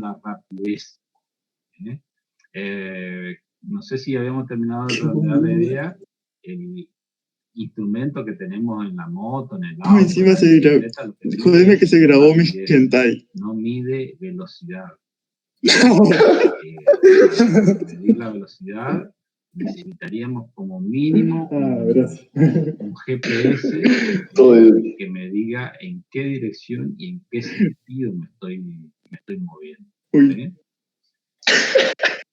la rapidez. No sé si habíamos terminado de redondear la idea. El instrumento que tenemos en la moto, en el auto, encima se grabó. Jodeme que se grabó mi hentai. No mide velocidad. Para medir la velocidad necesitaríamos como mínimo un GPS que me diga en qué dirección y en qué sentido me estoy moviendo. ¿Sí?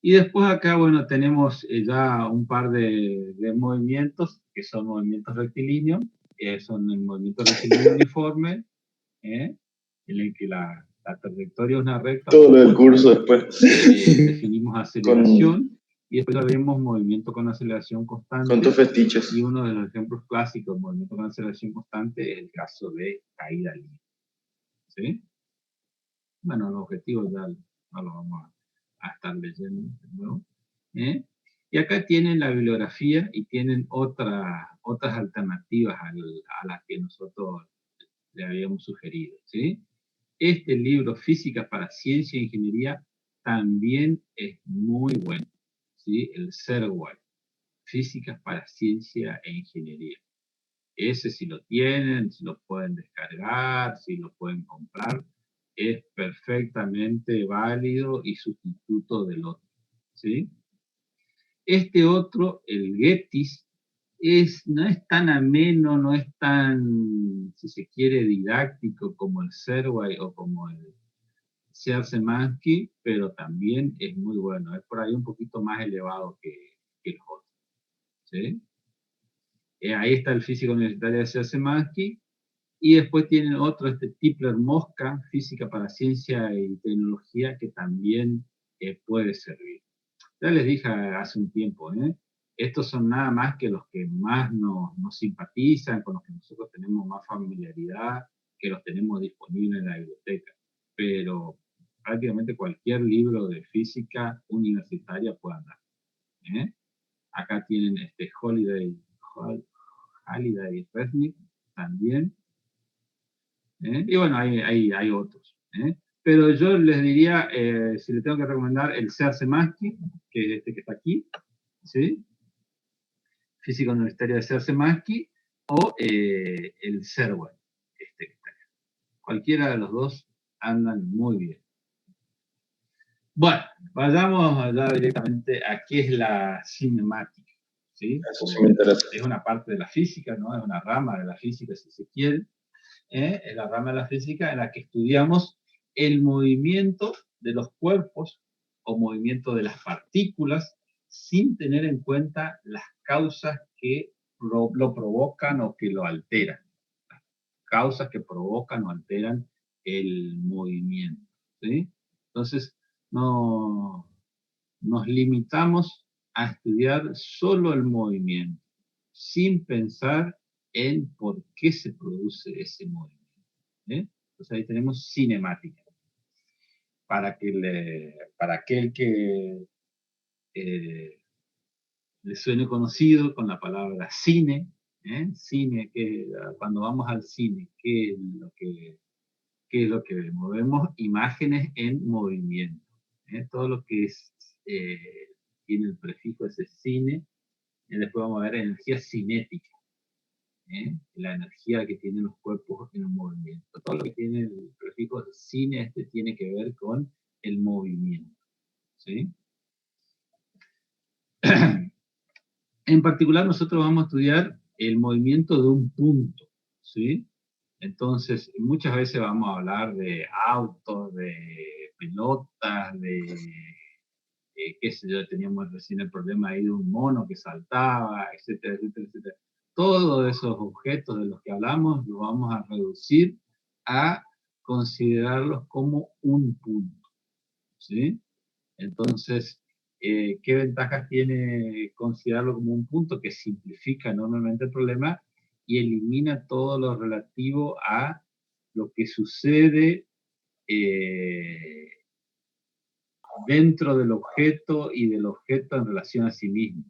Y después acá, bueno, tenemos ya un par de movimientos que son movimientos rectilíneos, son el movimiento rectilíneo uniforme, en el que la trayectoria es una recta. Todo lo del curso después. Definimos aceleración y después vemos movimiento con aceleración constante. Con tus fetiches. Y uno de los ejemplos clásicos de movimiento con aceleración constante es el caso de caída libre. ¿Sí? Bueno, los objetivos ya no los vamos a estar leyendo de nuevo. Y acá tienen la bibliografía y tienen otras alternativas a las que nosotros le habíamos sugerido. ¿Sí? Este libro, Física para Ciencia e Ingeniería, también es muy bueno. ¿Sí? El Serway, Físicas para Ciencia e Ingeniería. Ese, si lo tienen, si lo pueden descargar, si lo pueden comprar, es perfectamente válido y sustituto del otro. ¿Sí? Este otro, el Getis, no es tan ameno, no es tan, si se quiere, didáctico como el Serway o como el Szymanski, pero también es muy bueno. Es por ahí un poquito más elevado que el otro. ¿Sí? Ahí está el físico universitario de Szymanski. Y después tienen otro, Tipler-Mosca, Física para Ciencia y Tecnología, que también puede servir. Ya les dije hace un tiempo, estos son nada más que los que más nos simpatizan, con los que nosotros tenemos más familiaridad, que los tenemos disponibles en la biblioteca. Pero prácticamente cualquier libro de física universitaria puede andar. Acá tienen Halliday Resnick también. Y bueno, hay otros. Pero yo les diría, si le tengo que recomendar, el Szymanski, que es este que está aquí, ¿sí? Física Universitaria de Szymanski, o el Serway, que está acá. Cualquiera de los dos andan muy bien. Bueno, vayamos allá directamente a qué es la cinemática. ¿Sí? Eso sí me interesa. Es una parte de la física, ¿no? Es una rama de la física, si se quiere. Es la rama de la física en la que estudiamos el movimiento de los cuerpos o movimiento de las partículas sin tener en cuenta las causas que lo provocan o que lo alteran. Las causas que provocan o alteran el movimiento. ¿Sí? Entonces, no nos limitamos a estudiar solo el movimiento, sin pensar en por qué se produce ese movimiento. Entonces ahí tenemos cinemática. Para aquel que le suene conocido con la palabra cine, cine, que cuando vamos al cine, ¿qué es lo que vemos? Vemos imágenes en movimiento. Todo lo que tiene el prefijo ese cine, después vamos a ver energía cinética. La energía que tienen los cuerpos en un movimiento. Todo lo que tiene el prefijo cine tiene que ver con el movimiento. ¿Sí? En particular, nosotros vamos a estudiar el movimiento de un punto. ¿Sí? Entonces, muchas veces vamos a hablar de autos, de pelotas, qué sé yo, teníamos recién el problema ahí de un mono que saltaba, etcétera, etcétera, etcétera. Todos esos objetos de los que hablamos los vamos a reducir a considerarlos como un punto. ¿Sí? Entonces, ¿qué ventajas tiene considerarlo como un punto? Que simplifica enormemente el problema y elimina todo lo relativo a lo que sucede dentro del objeto y del objeto en relación a sí mismo.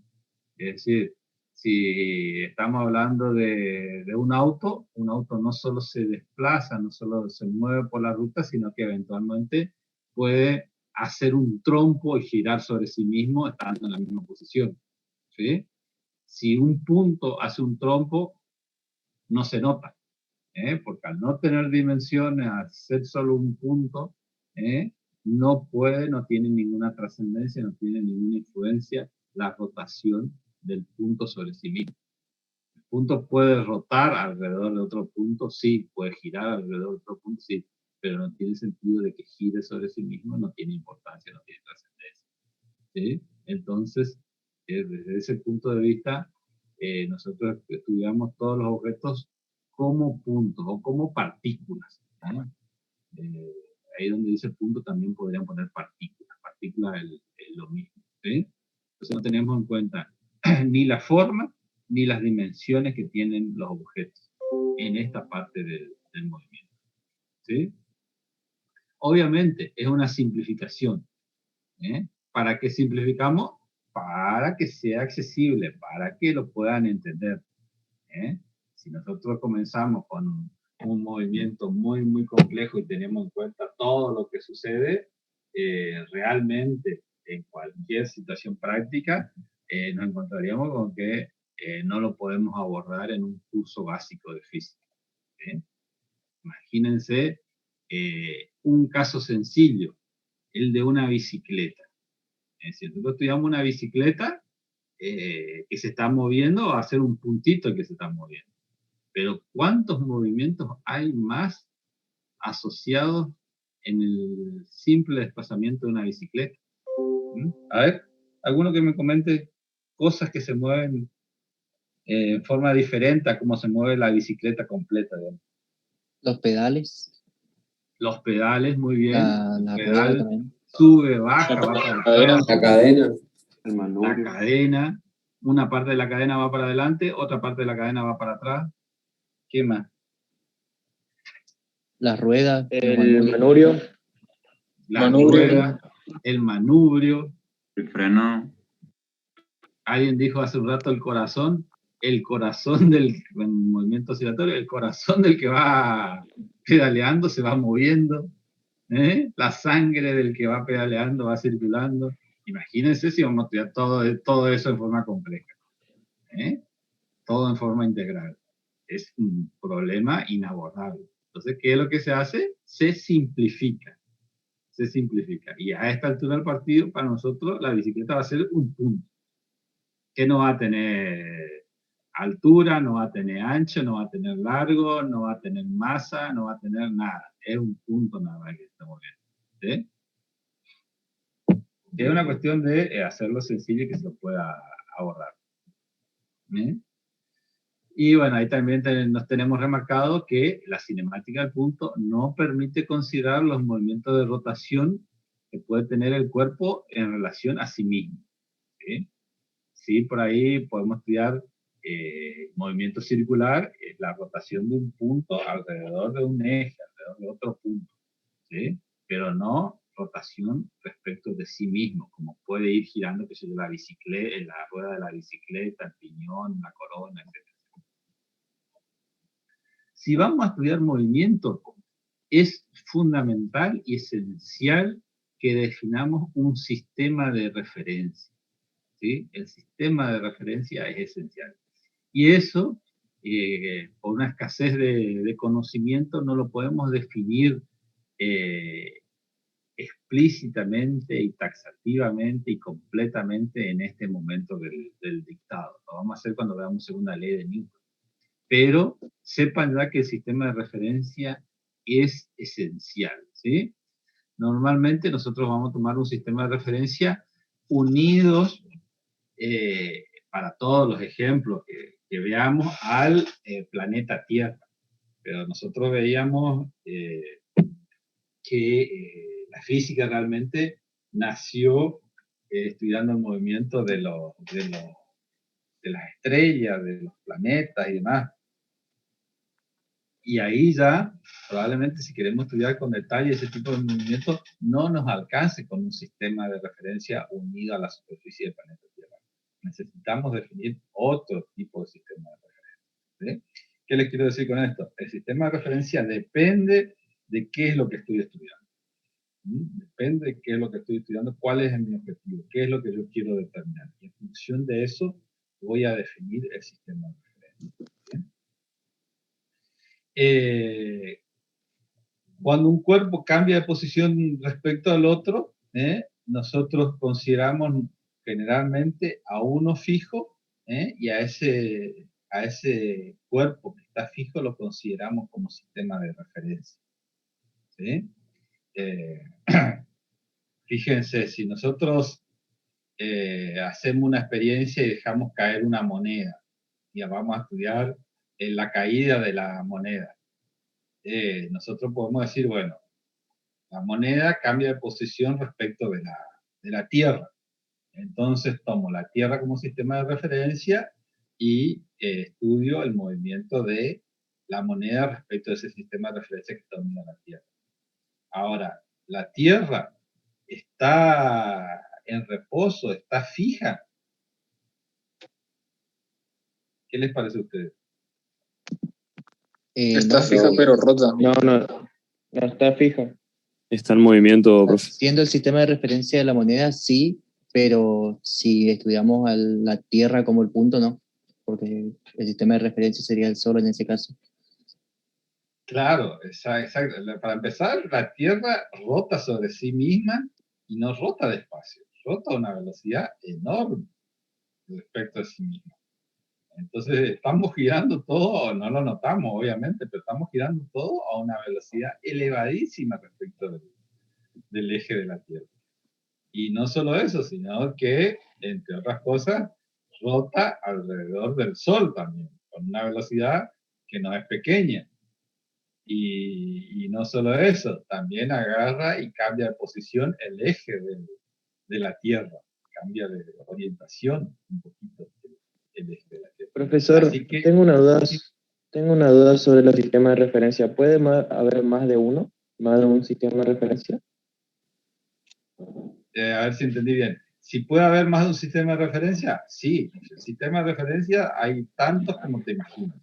Es decir, si estamos hablando de un auto no solo se desplaza, no solo se mueve por la ruta, sino que eventualmente puede hacer un trompo y girar sobre sí mismo estando en la misma posición, ¿sí? Si un punto hace un trompo, no se nota, porque al no tener dimensiones, al ser solo un punto, no tiene ninguna trascendencia, no tiene ninguna influencia la rotación del punto sobre sí mismo. El punto puede rotar alrededor de otro punto, sí, puede girar alrededor de otro punto, sí, pero no tiene sentido de que gire sobre sí mismo, no tiene importancia, no tiene trascendencia, ¿sí? Entonces, desde ese punto de vista, nosotros estudiamos todos los objetos como puntos o como partículas, ¿no? Ahí donde dice punto también podrían poner partículas. Partículas es lo mismo, ¿sí? Entonces no tenemos en cuenta ni la forma ni las dimensiones que tienen los objetos en esta parte del movimiento, ¿sí? Obviamente es una simplificación, ¿eh? ¿Para qué simplificamos? Para que sea accesible, para que lo puedan entender, ¿eh? Si nosotros comenzamos con un movimiento muy, muy complejo y tenemos en cuenta todo lo que sucede, realmente en cualquier situación práctica, nos encontraríamos con que no lo podemos abordar en un curso básico de física, ¿eh? Imagínense un caso sencillo, el de una bicicleta. Si nosotros estudiamos una bicicleta que se está moviendo, va a ser un puntito que se está moviendo. Pero ¿cuántos movimientos hay más asociados en el simple desplazamiento de una bicicleta? A ver, alguno que me comente cosas que se mueven en forma diferente a cómo se mueve la bicicleta completa, digamos. Los pedales. Los pedales, muy bien. La rueda también. Sube, baja, va para atrás. La cadena. El La manubrio. cadena. Una parte de la cadena va para adelante, otra parte de la cadena va para atrás. ¿Qué más? Las ruedas. El manubrio. La rueda, el manubrio. El freno. Alguien dijo hace un rato el corazón del movimiento oscilatorio, el corazón del que va pedaleando se va moviendo, la sangre del que va pedaleando va circulando. Imagínense si vamos a estudiar todo eso en forma compleja, todo en forma integral. Es un problema inabordable. Entonces, ¿qué es lo que se hace? Se simplifica. Se simplifica. Y a esta altura del partido, para nosotros, la bicicleta va a ser un punto, que no va a tener altura, no va a tener ancho, no va a tener largo, no va a tener masa, no va a tener nada. Es un punto nada más que estamos viendo, ¿sí? Que es una cuestión de hacerlo sencillo y que se lo pueda abordar, ¿eh? Y bueno, ahí también nos tenemos remarcado que la cinemática del punto no permite considerar los movimientos de rotación que puede tener el cuerpo en relación a sí mismo, ¿sí? Sí, por ahí podemos estudiar movimiento circular, es la rotación de un punto alrededor de un eje, alrededor de otro punto, ¿sí? Pero no rotación respecto de sí mismo, como puede ir girando que la bicicleta, la rueda de la bicicleta, el piñón, la corona, etc. Si vamos a estudiar movimiento, es fundamental y esencial que definamos un sistema de referencia, ¿sí? El sistema de referencia es esencial. Y eso, por una escasez de conocimiento, no lo podemos definir explícitamente y taxativamente y completamente en este momento del dictado. Lo vamos a hacer cuando veamos segunda ley de Newton. Pero sepan ya que el sistema de referencia es esencial, ¿sí? Normalmente nosotros vamos a tomar un sistema de referencia unidos para todos los ejemplos que veamos al planeta Tierra. Pero nosotros veíamos que la física realmente nació estudiando el movimiento de las estrellas, de los planetas y demás. Y ahí ya, probablemente si queremos estudiar con detalle ese tipo de movimientos, no nos alcance con un sistema de referencia unido a la superficie del planeta Tierra. Necesitamos definir otro tipo de sistema de referencia, ¿sí? ¿Qué les quiero decir con esto? El sistema de referencia depende de qué es lo que estoy estudiando. Depende de qué es lo que estoy estudiando, cuál es mi objetivo, qué es lo que yo quiero determinar. Y en función de eso voy a definir el sistema de referencia. Cuando un cuerpo cambia de posición respecto al otro, nosotros consideramos generalmente a uno fijo, y a ese cuerpo que está fijo lo consideramos como sistema de referencia. ¿Sí? Fíjense, si nosotros hacemos una experiencia y dejamos caer una moneda, y vamos a estudiar la caída de la moneda, nosotros podemos decir, bueno, la moneda cambia de posición respecto de la Tierra. Entonces tomo la Tierra como sistema de referencia y estudio el movimiento de la moneda respecto a ese sistema de referencia que domina la Tierra. Ahora, la Tierra está en reposo, está fija. ¿Qué les parece a ustedes? Está No, fija pero rota. No está fija. Está en movimiento, profe. siendo el sistema de referencia de la moneda, sí, pero si estudiamos a la Tierra como el punto, no, porque el sistema de referencia sería el Sol en ese caso. Claro, exacto. Para empezar, la Tierra rota sobre sí misma y no rota despacio, rota a una velocidad enorme respecto a sí misma. Entonces estamos girando todo, no lo notamos obviamente, pero estamos girando todo a una velocidad elevadísima respecto del eje de la Tierra. Y no solo eso, sino que, entre otras cosas, rota alrededor del Sol también, con una velocidad que no es pequeña. Y no solo eso, también agarra y cambia de posición el eje de la Tierra, cambia de orientación un poquito el eje de la Tierra. Profesor, Así que, tengo una duda sobre los sistemas de referencia. ¿Puede haber más de uno? ¿Más de un sistema de referencia? a ver si entendí bien. ¿Si puede haber más de un sistema de referencia? Sí, el sistema de referencia hay tantos como te imaginas.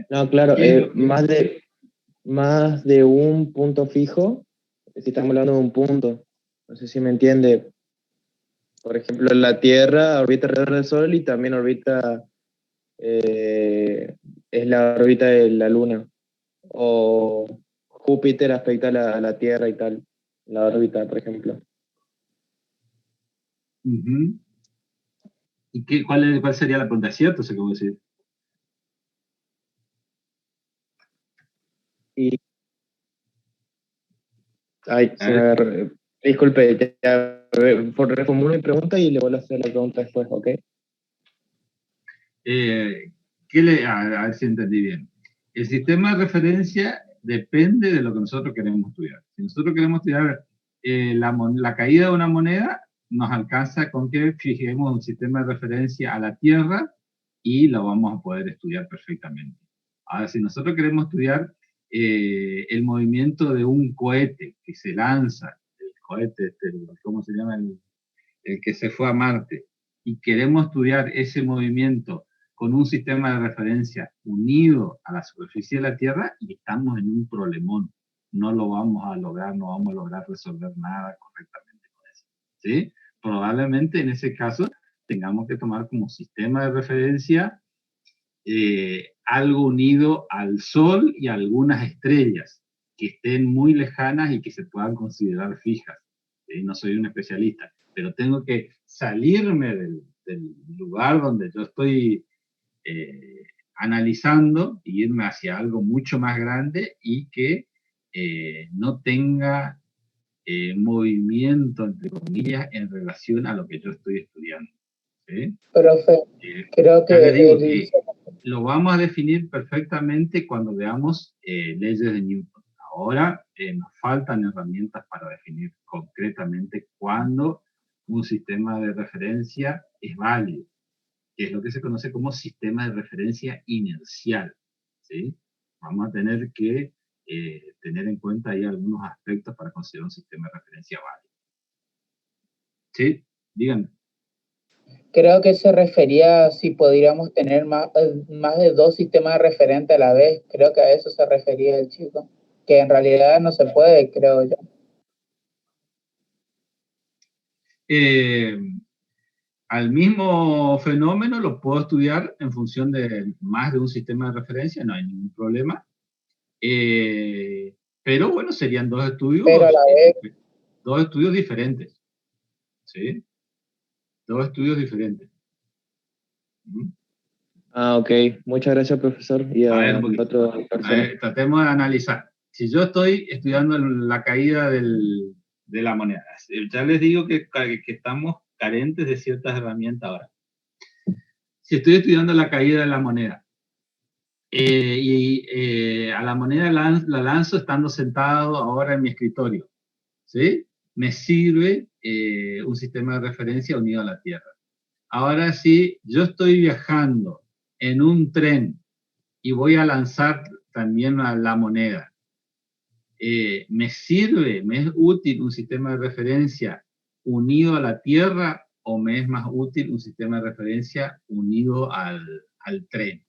No, claro, ¿Qué es lo que- más de un punto fijo, si estamos hablando de un punto. No sé si me entiende. Por ejemplo, la Tierra orbita alrededor del Sol y también orbita, es la órbita de la Luna. O Júpiter afecta a la Tierra y tal, la órbita, por ejemplo. Ujú. ¿Y cuál sería la pregunta? ¿Cierto? Se acabó de decir. Y, ay, A se me ver, agarró. Disculpe, reformulo mi pregunta y le vuelvo a hacer la pregunta después, ¿ok? a ver si entendí bien. El sistema de referencia depende de lo que nosotros queremos estudiar. Si nosotros queremos estudiar la caída de una moneda, nos alcanza con que fijemos un sistema de referencia a la Tierra y lo vamos a poder estudiar perfectamente. Ahora, si nosotros queremos estudiar el movimiento de un cohete que se lanza, el cohete, ¿cómo se llama? El que se fue a Marte, y queremos estudiar ese movimiento con un sistema de referencia unido a la superficie de la Tierra, y estamos en un problemón. No lo vamos a lograr, no vamos a lograr resolver nada correctamente con eso. ¿Sí? Probablemente en ese caso tengamos que tomar como sistema de referencia algo unido al Sol y a algunas estrellas que estén muy lejanas y que se puedan considerar fijas. No soy un especialista, pero tengo que salirme del lugar donde yo estoy analizando e irme hacia algo mucho más grande y que no tenga movimiento, entre comillas, en relación a lo que yo estoy estudiando. ¿Sí? Profe, creo Ya le digo que que lo vamos a definir perfectamente cuando veamos leyes de Newton. Ahora nos faltan herramientas para definir concretamente cuándo un sistema de referencia es válido, que es lo que se conoce como sistema de referencia inercial. ¿Sí? Vamos a tener que tener en cuenta ahí algunos aspectos para considerar un sistema de referencia válido. ¿Sí? Díganme. creo que se refería a si podríamos tener más de dos sistemas referentes a la vez. Creo que a eso se refería el chico. Que en realidad no se puede, creo yo. Al mismo fenómeno lo puedo estudiar en función de más de un sistema de referencia, no hay ningún problema. Pero bueno, serían dos Pero a la estudios diferentes. ¿Sí? Dos estudios diferentes. ¿Mm? Ah, ok. Muchas gracias, profesor. Y A a ver, un poquito. otra A persona. ver, tratemos de analizar. Si yo estoy estudiando la caída de la moneda, ya les digo que estamos carentes de ciertas herramientas ahora. Si estoy estudiando la caída de la moneda, a la moneda la lanzo estando sentado ahora en mi escritorio, ¿sí? Me sirve un sistema de referencia unido a la Tierra. Ahora sí, yo estoy viajando en un tren y voy a lanzar también la moneda. ¿Me sirve, me es útil un sistema de referencia unido a la Tierra o me es más útil un sistema de referencia unido al tren?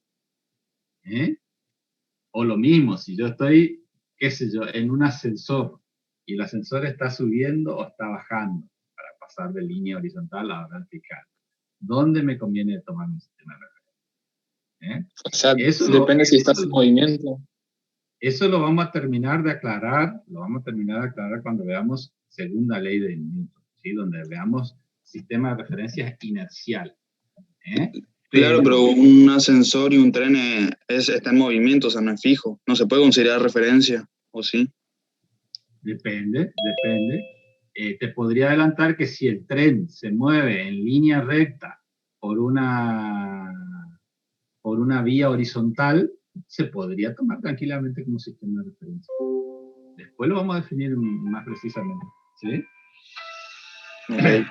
O lo mismo, si yo estoy, qué sé yo, en un ascensor y el ascensor está subiendo o está bajando para pasar de línea horizontal a vertical, ¿dónde me conviene tomar un sistema de referencia? O sea, depende si estás en movimiento. Eso lo vamos a terminar de aclarar, cuando veamos segunda ley de Newton, ¿sí? Donde veamos sistema de referencia inercial. Claro, pero un ascensor y un tren está en movimiento, o sea, no es fijo. No se puede considerar referencia, ¿o sí? Depende. Te podría adelantar que si el tren se mueve en línea recta por una vía horizontal, se podría tomar tranquilamente como sistema de referencia. Después lo vamos a definir más precisamente, ¿sí? Okay.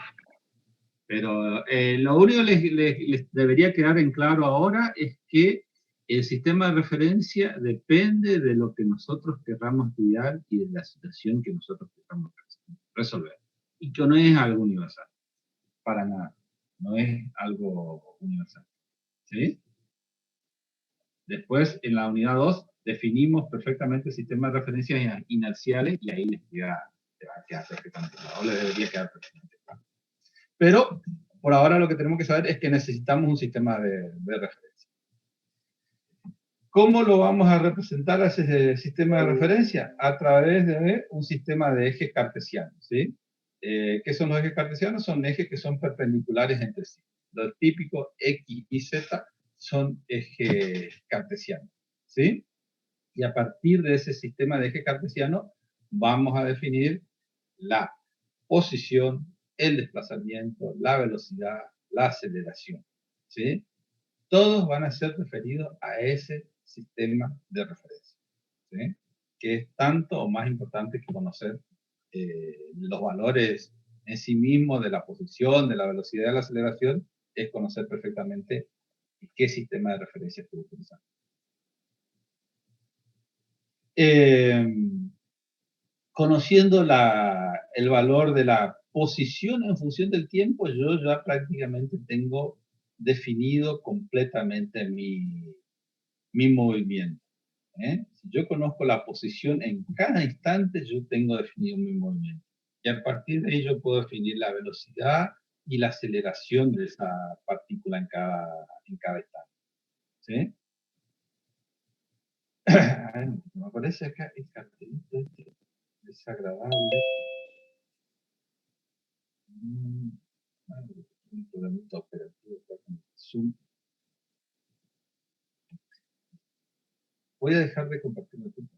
Pero lo único que les debería quedar en claro ahora es que el sistema de referencia depende de lo que nosotros querramos estudiar y de la situación que nosotros querramos resolver. Y que no es algo universal, para nada. No es algo universal. ¿Sí? Después, en la unidad 2, definimos perfectamente sistemas de referencias inerciales y ahí les va a quedar perfectamente claro, o les debería quedar perfectamente claro. Pero, por ahora lo que tenemos que saber es que necesitamos un sistema de referencia. ¿Cómo lo vamos a representar a ese sistema de referencia? A través de un sistema de ejes cartesianos, ¿sí? ¿Qué son los ejes cartesianos? Son ejes que son perpendiculares entre sí. Los típicos X y Z son ejes cartesianos, ¿sí? Y a partir de ese sistema de ejes cartesianos vamos a definir la posición, el desplazamiento, la velocidad, la aceleración, ¿sí? Todos van a ser referidos a ese sistema de referencia, ¿sí? Que es tanto o más importante que conocer los valores en sí mismos de la posición, de la velocidad y de la aceleración, es conocer perfectamente qué sistema de referencia estoy utilizando. Conociendo el valor de la posición en función del tiempo, yo ya prácticamente tengo definido completamente mi movimiento. Si yo conozco la posición en cada instante, yo tengo definido mi movimiento. Y a partir de ello puedo definir la velocidad y la aceleración de esa partícula en cada instante. ¿Sí? Me parece acá el cartelito este desagradable. Un programita operativo con Zoom. Voy a dejar de compartir la pantalla.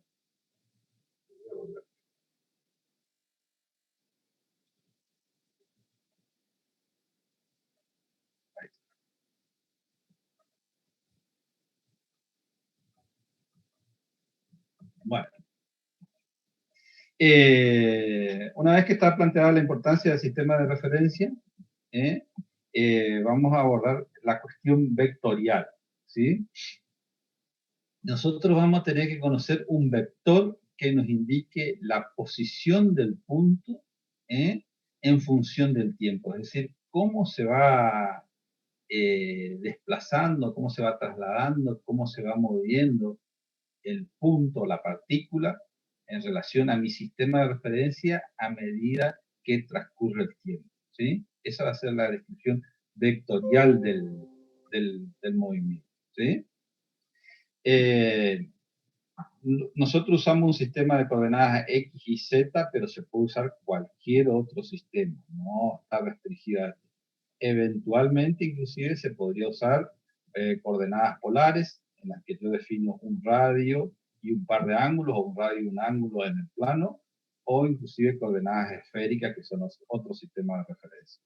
Bueno. Una vez que está planteada la importancia del sistema de referencia, vamos a abordar la cuestión vectorial, ¿sí? Nosotros vamos a tener que conocer un vector que nos indique la posición del punto en función del tiempo, es decir, cómo se va desplazando, cómo se va trasladando, cómo se va moviendo el punto, la partícula, en relación a mi sistema de referencia a medida que transcurre el tiempo, ¿sí? Esa va a ser la descripción vectorial del movimiento, ¿sí? Nosotros usamos un sistema de coordenadas X y Z, pero se puede usar cualquier otro sistema, no está restringido a esto. Eventualmente, inclusive, se podría usar coordenadas polares, en las que yo defino un radio y un par de ángulos, o un radio y un ángulo en el plano, o inclusive coordenadas esféricas, que son otros sistemas de referencia.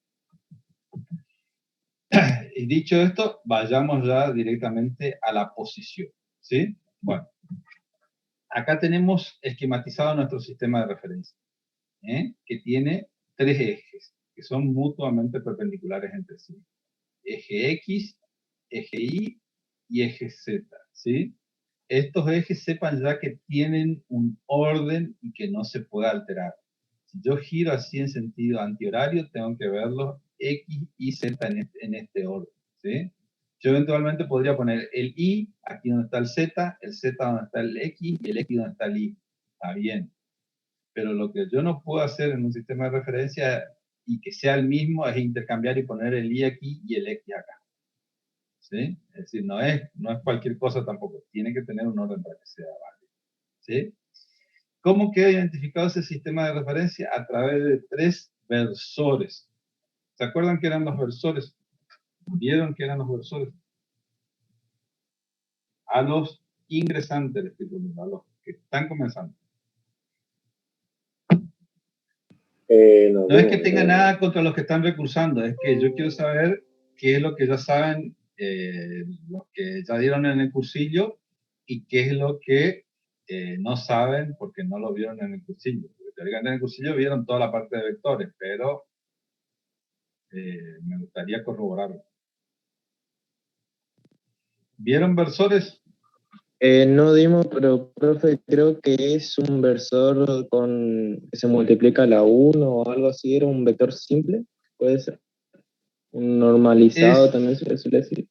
Y dicho esto, vayamos ya directamente a la posición, ¿sí? Bueno, acá tenemos esquematizado nuestro sistema de referencia, que tiene 3 ejes, que son mutuamente perpendiculares entre sí. Eje X, eje Y y eje Z, ¿sí? Estos ejes sepan ya que tienen un orden y que no se puede alterar. Si yo giro así en sentido antihorario, tengo que verlos X y Z en este orden, ¿sí? Yo eventualmente podría poner el Y aquí donde está el Z donde está el X y el X donde está el Y. Está bien. Pero lo que yo no puedo hacer en un sistema de referencia y que sea el mismo es intercambiar y poner el Y aquí y el X acá. ¿Sí? Es decir, no es cualquier cosa tampoco. Tiene que tener un orden para que sea válido. ¿Sí? ¿Cómo queda identificado ese sistema de referencia? A través de 3 versores. ¿Se acuerdan qué eran los versores? ¿Vieron qué eran los versores? A los ingresantes, les estoy poniendo, a los que están comenzando. No es que tenga nada contra los que están recursando, es que yo quiero saber qué es lo que ya saben los que ya dieron en el cursillo y qué es lo que no saben porque no lo vieron en el cursillo. Porque en el cursillo vieron toda la parte de vectores, pero me gustaría corroborarlo. ¿Vieron versores? No dimos, pero profe, creo que es un versor que se multiplica a la 1 o algo así, era un vector simple, puede ser. Un normalizado también se le suele decir.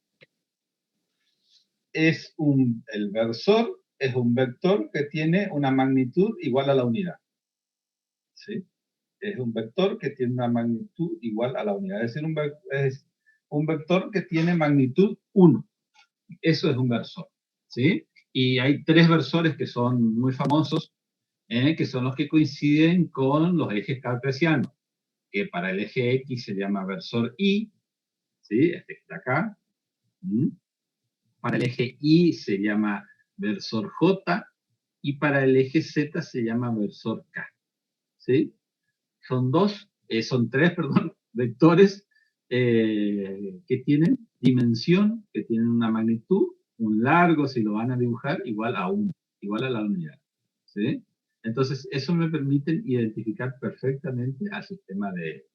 El versor es un vector que tiene una magnitud igual a la unidad. ¿Sí? Es un vector que tiene una magnitud igual a la unidad. Es decir, es un vector que tiene magnitud 1. Eso es un versor. ¿Sí? Y hay 3 versores que son muy famosos, que son los que coinciden con los ejes cartesianos, que para el eje X se llama versor Y, ¿sí? Este que está acá. Para el eje Y se llama versor J, y para el eje Z se llama versor K. ¿Sí? Son 3 vectores que tienen dimensión, que tienen una magnitud, un largo, si lo van a dibujar, igual a la unidad. ¿Sí? Entonces, eso me permite identificar perfectamente al sistema de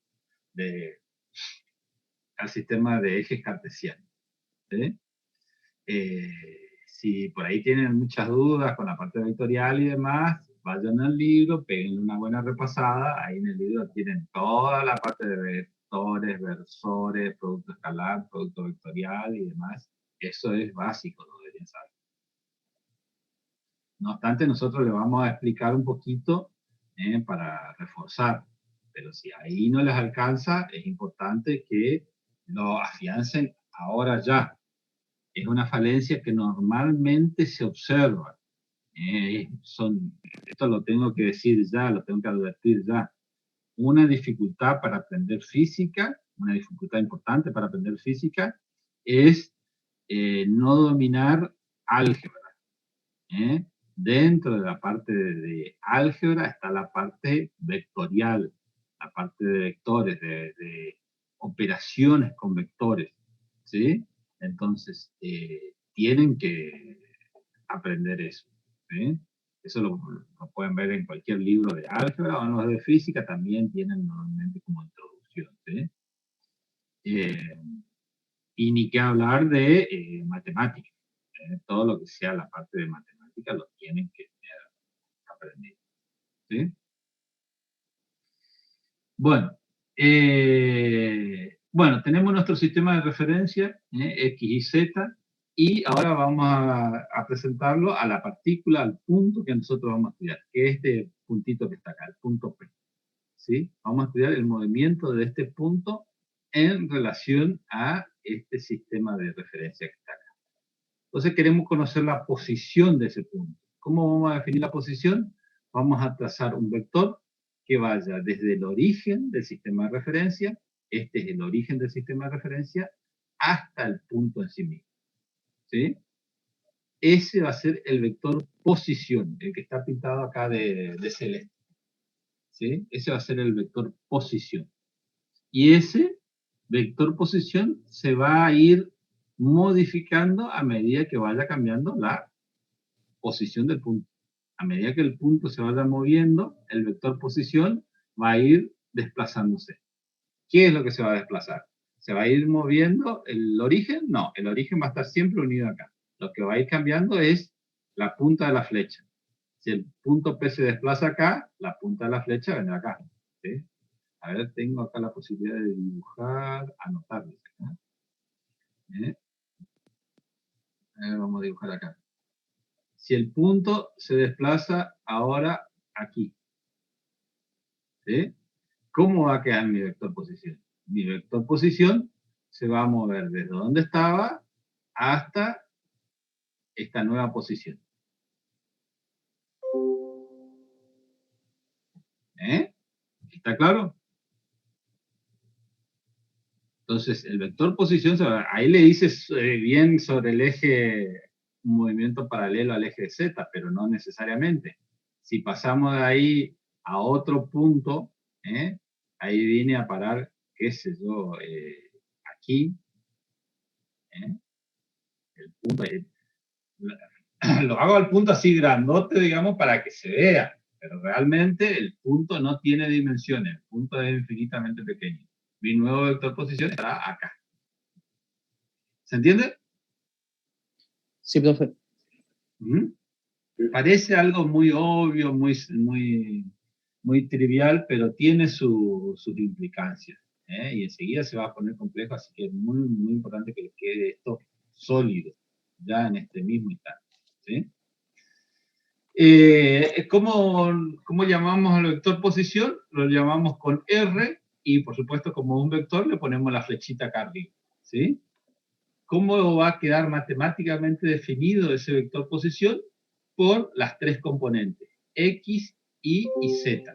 ejes cartesianos. ¿Sí? Si por ahí tienen muchas dudas con la parte vectorial y demás, vayan al libro, peguen una buena repasada. Ahí en el libro tienen toda la parte de vectores, versores, producto escalar, producto vectorial y demás. Eso es básico, lo deberían saber. No obstante, nosotros le vamos a explicar un poquito para reforzar. Pero si ahí no les alcanza, es importante que lo afiancen ahora ya. Es una falencia que normalmente se observa. Esto lo tengo que decir ya, lo tengo que advertir ya. Una dificultad para aprender física, una dificultad importante para aprender física, es no dominar álgebra. Dentro de la parte de álgebra está la parte vectorial, la parte de vectores, de operaciones con vectores, ¿sí? Entonces, tienen que aprender eso. ¿Sí? Eso lo pueden ver en cualquier libro de álgebra, o en los de física también tienen normalmente como introducción. ¿Sí? Y ni que hablar de matemática. Todo lo que sea la parte de matemática lo tienen que aprender. ¿Sí? Bueno, tenemos nuestro sistema de referencia, X y Z, y ahora vamos a presentarlo a la partícula, al punto que nosotros vamos a estudiar, que es este puntito que está acá, el punto P. ¿sí? Vamos a estudiar el movimiento de este punto en relación a este sistema de referencia que está acá. Entonces queremos conocer la posición de ese punto. ¿Cómo vamos a definir la posición? Vamos a trazar un vector que vaya desde el origen del sistema de referencia, este es el origen del sistema de referencia, hasta el punto en sí mismo. ¿Sí? Ese va a ser el vector posición, el que está pintado acá de celeste. ¿Sí? Ese va a ser el vector posición. Y ese vector posición se va a ir modificando a medida que vaya cambiando la posición del punto. A medida que el punto se vaya moviendo, el vector posición va a ir desplazándose. ¿Qué es lo que se va a desplazar? ¿Se va a ir moviendo el origen? No, el origen va a estar siempre unido acá. Lo que va a ir cambiando es la punta de la flecha. Si el punto P se desplaza acá, la punta de la flecha vendrá acá. ¿Sí? A ver, tengo acá la posibilidad de dibujar, anotar. ¿Eh? Vamos a dibujar acá. Si el punto se desplaza ahora aquí, ¿sí? ¿Cómo va a quedar mi vector posición? Mi vector posición se va a mover desde donde estaba hasta esta nueva posición. ¿Está claro? Entonces, el vector posición, ahí le dices bien sobre el eje, un movimiento paralelo al eje de Z, pero no necesariamente. Si pasamos de ahí a otro punto, ahí viene a parar, qué sé yo, aquí, el punto, lo hago al punto así grandote, digamos, para que se vea, pero realmente el punto no tiene dimensiones, el punto es infinitamente pequeño. Mi nuevo vector posición estará acá. ¿Se entiende? Sí, profe. Parece algo muy obvio, muy trivial, pero tiene sus implicancias. Y enseguida se va a poner complejo, así que es muy, muy importante que les quede esto sólido, ya en este mismo instante. ¿Sí? ¿Cómo llamamos al vector posición? Lo llamamos con R, y por supuesto como un vector le ponemos la flechita acá arriba. ¿Sí? ¿Cómo va a quedar matemáticamente definido ese vector posición? Por las tres componentes, X, Y y Z.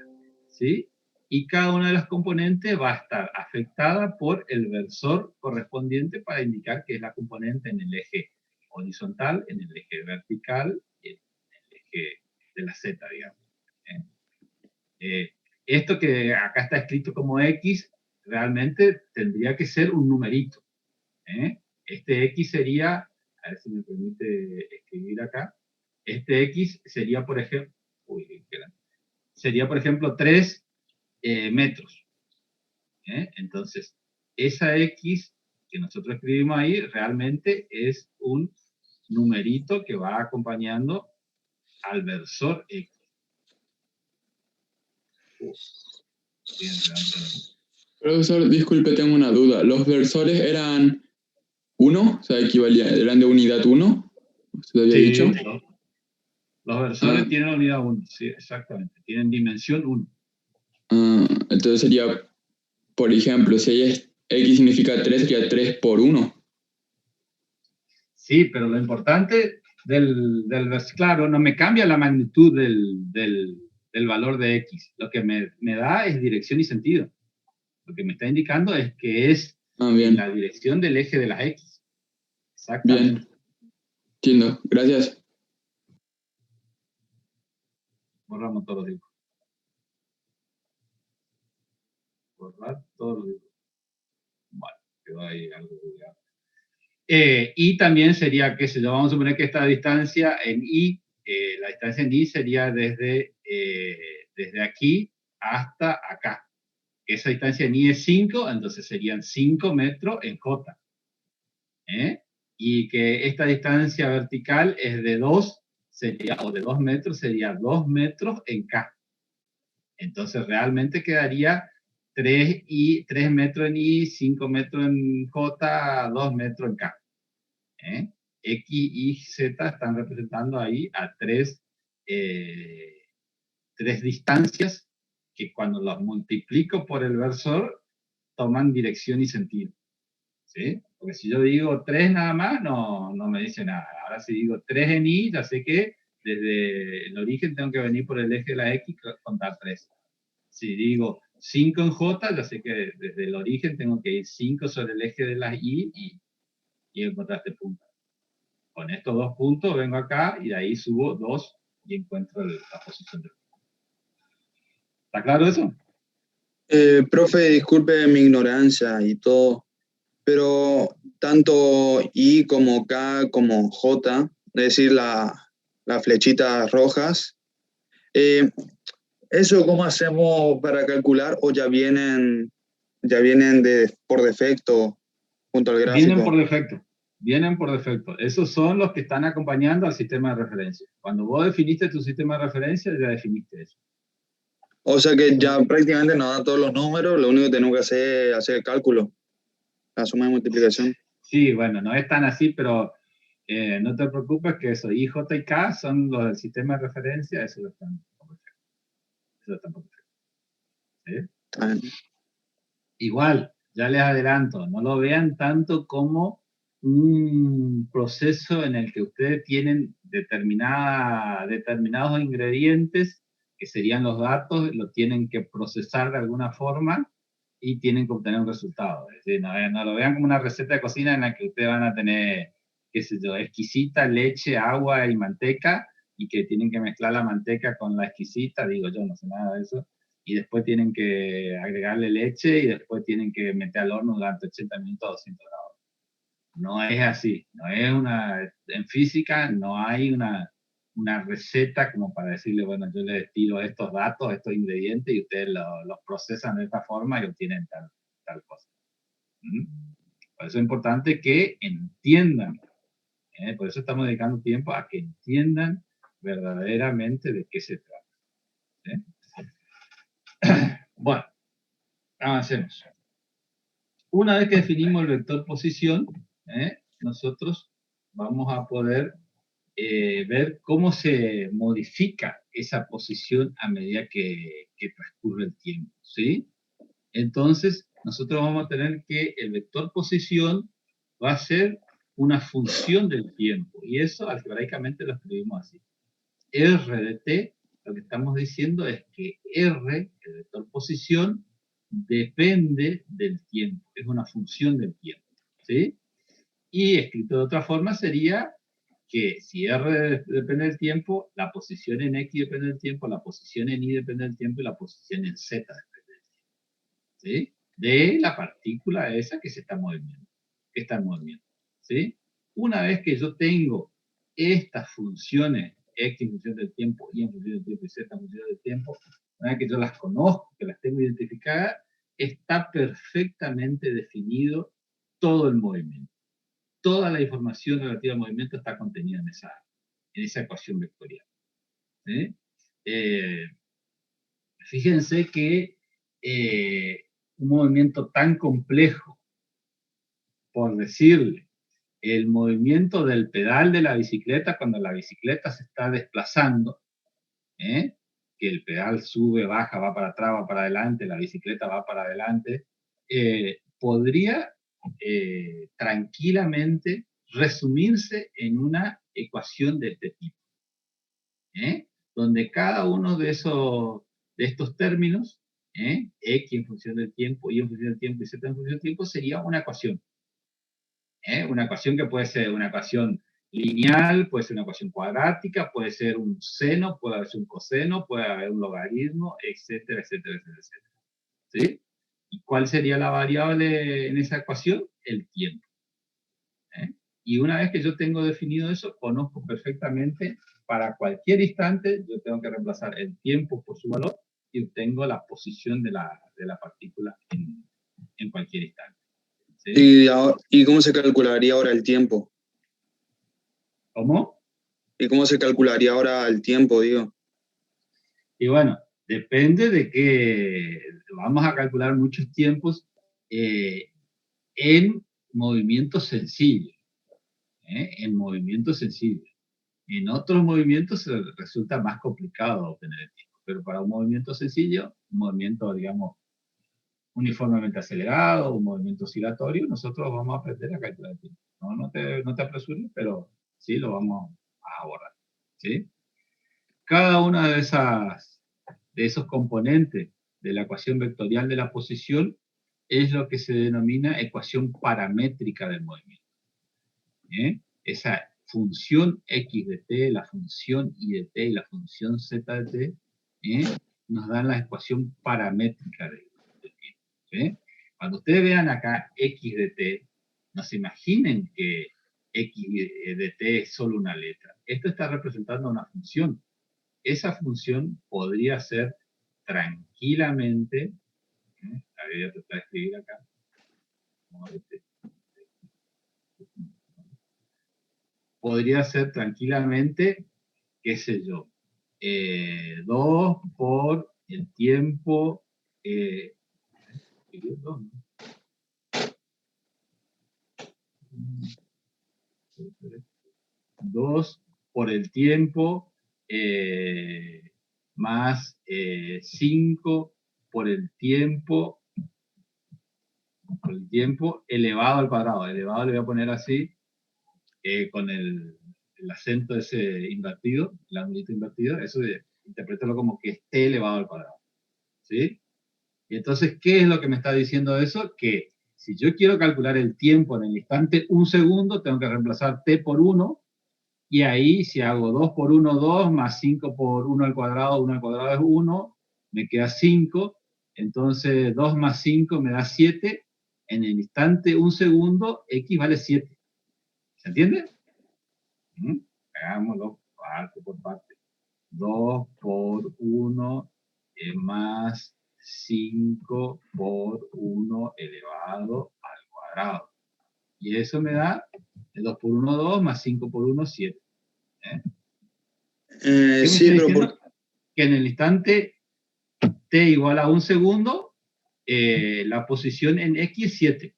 ¿Sí? Y cada una de las componentes va a estar afectada por el versor correspondiente para indicar que es la componente en el eje horizontal, en el eje vertical, en el eje de la Z, digamos. Esto que acá está escrito como X, realmente tendría que ser un numerito. Este X sería, a ver si me permite escribir acá, este X sería, por ejemplo, sería, por ejemplo, 3 metros. Entonces, esa X que nosotros escribimos ahí realmente es un numerito que va acompañando al versor X. Profesor, disculpe, tengo una duda. ¿Los versores eran 1? O sea, eran de unidad 1. ¿Usted había dicho? Los versores tienen unidad 1, sí, exactamente. Tienen dimensión 1. Entonces sería, por ejemplo, si X significa 3, sería 3 por 1. Sí, pero lo importante del claro, no me cambia la magnitud del valor de X. Lo que me da es dirección y sentido. Lo que me está indicando es que es en la dirección del eje de las X. Exactamente. Bien. Entiendo. Gracias. Borramos todos los dibujos. Borrar todos los dibujos. Bueno, quedó ahí algo bugueado. Y también sería, qué sé yo, vamos a suponer que esta distancia en Y, la distancia en Y sería desde aquí hasta acá. Esa distancia en Y es 5, entonces serían 5 metros en J. Y que esta distancia vertical es de 2, o de 2 metros, sería 2 metros en K. Entonces realmente quedaría 3 metros en Y, 5 metros en J, 2 metros en K. X, Y, Z están representando ahí a tres distancias que cuando los multiplico por el versor, toman dirección y sentido. ¿Sí? Porque si yo digo 3 nada más, no me dice nada. Ahora si digo 3 en Y, ya sé que desde el origen tengo que venir por el eje de la X y contar 3. Si digo 5 en J, ya sé que desde el origen tengo que ir 5 sobre el eje de las Y y encontrar este punto. Con estos 2 puntos vengo acá y de ahí subo 2 y encuentro la posición del punto. ¿Está claro eso? Profe, disculpe mi ignorancia y todo, pero tanto I como K como J, es decir, las flechitas rojas, ¿eso cómo hacemos para calcular o ya vienen por defecto junto al gráfico? Vienen por defecto. Esos son los que están acompañando al sistema de referencia. Cuando vos definiste tu sistema de referencia, ya definiste eso. O sea que ya prácticamente nos da todos los números, lo único que tenemos que hacer es hacer el cálculo, la suma de multiplicación. Sí, bueno, no es tan así, pero no te preocupes que eso, I, J y K son los del sistema de referencia, eso están por defecto. ¿Sí? Igual, ya les adelanto, no lo vean tanto como un proceso en el que ustedes tienen determinados ingredientes, que serían los datos, lo tienen que procesar de alguna forma y tienen que obtener un resultado. Es decir, no lo vean como una receta de cocina en la que ustedes van a tener, qué sé yo, exquisita, leche, agua y manteca, y que tienen que mezclar la manteca con la exquisita, digo yo, no sé nada de eso, y después tienen que agregarle leche y después tienen que meter al horno durante 80 minutos a 200 grados. No es así, en física no hay una receta como para decirle, bueno, yo les tiro estos datos, estos ingredientes y ustedes los procesan de esta forma y obtienen tal cosa. Por eso es importante que entiendan, por eso estamos dedicando tiempo a que entiendan verdaderamente de qué se trata. Bueno, avancemos. Una vez que definimos el vector posición, nosotros vamos a poder ver cómo se modifica esa posición a medida que transcurre el tiempo, ¿sí? Entonces, nosotros vamos a tener que el vector posición va a ser una función del tiempo, y eso algebraicamente lo escribimos así. R de t, lo que estamos diciendo es que R, el vector posición, depende del tiempo, es una función del tiempo, ¿sí? Y escrito de otra forma sería que si R depende del tiempo, la posición en X depende del tiempo, la posición en Y depende del tiempo y la posición en Z depende del tiempo, ¿sí? De la partícula esa que se está moviendo, ¿sí? Una vez que yo tengo estas funciones, X en función del tiempo, Y en función del tiempo y Z en función del tiempo, una vez que yo las conozco, que las tengo identificadas, está perfectamente definido todo el movimiento. Toda la información relativa al movimiento está contenida en esa ecuación vectorial. ¿Sí? Fíjense que un movimiento tan complejo, por decirle, el movimiento del pedal de la bicicleta cuando la bicicleta se está desplazando, que el pedal sube, baja, va para atrás, va para adelante, la bicicleta va para adelante, podría tranquilamente resumirse en una ecuación de este tipo, donde cada uno de estos términos, X en función del tiempo, Y en función del tiempo y Z en función del tiempo, sería una ecuación. Una ecuación que puede ser una ecuación lineal, puede ser una ecuación cuadrática, puede ser un seno, puede haber un coseno, puede haber un logaritmo, etcétera, etcétera, etcétera, etcétera. ¿Sí? ¿Y cuál sería la variable en esa ecuación? El tiempo. Y una vez que yo tengo definido eso, conozco perfectamente, para cualquier instante, yo tengo que reemplazar el tiempo por su valor y obtengo la posición de la partícula en cualquier instante. ¿Sí? ¿Y cómo se calcularía ahora el tiempo? ¿Cómo? ¿Y cómo se calcularía ahora el tiempo, digo? Y bueno, depende de que vamos a calcular muchos tiempos en movimientos sensibles. En movimientos sensibles. En otros movimientos resulta más complicado obtener el tiempo. Pero para un movimiento sencillo, un movimiento, digamos, uniformemente acelerado, un movimiento oscilatorio, nosotros vamos a aprender a calcular el tiempo. No te apresures, pero sí lo vamos a abordar. ¿Sí? Cada una de esos componentes de la ecuación vectorial de la posición es lo que se denomina ecuación paramétrica del movimiento. Esa función x de t, la función y de t y la función z de t, nos dan la ecuación paramétrica del tiempo. ¿Sí? Cuando ustedes vean acá x de t, no se imaginen que x de t es solo una letra. Esto está representando una función. Esa función podría ser tranquilamente, la voy a tratar de escribir acá, podría ser tranquilamente, qué sé yo, 2 por el tiempo, 2 por el tiempo más 5 por el tiempo elevado al cuadrado. Elevado le voy a poner así, con el acento ese invertido, el angulito invertido, eso interprétalo como que es t elevado al cuadrado. ¿Sí? Y entonces, ¿qué es lo que me está diciendo eso? Que si yo quiero calcular el tiempo en el instante 1 segundo, tengo que reemplazar t por 1, y ahí si hago 2 por 1, 2, más 5 por 1 al cuadrado es 1, me queda 5, entonces 2 más 5 me da 7, en el instante 1 segundo, x vale 7. ¿Se entiende? Hagámoslo parte por parte. 2 por 1 más 5 por 1 elevado al cuadrado. Y eso me da 2 por 1, 2, más 5 por 1, 7. ¿Qué me Sí, está pero diciendo? Que en el instante t igual a 1 segundo, la posición en x es 7.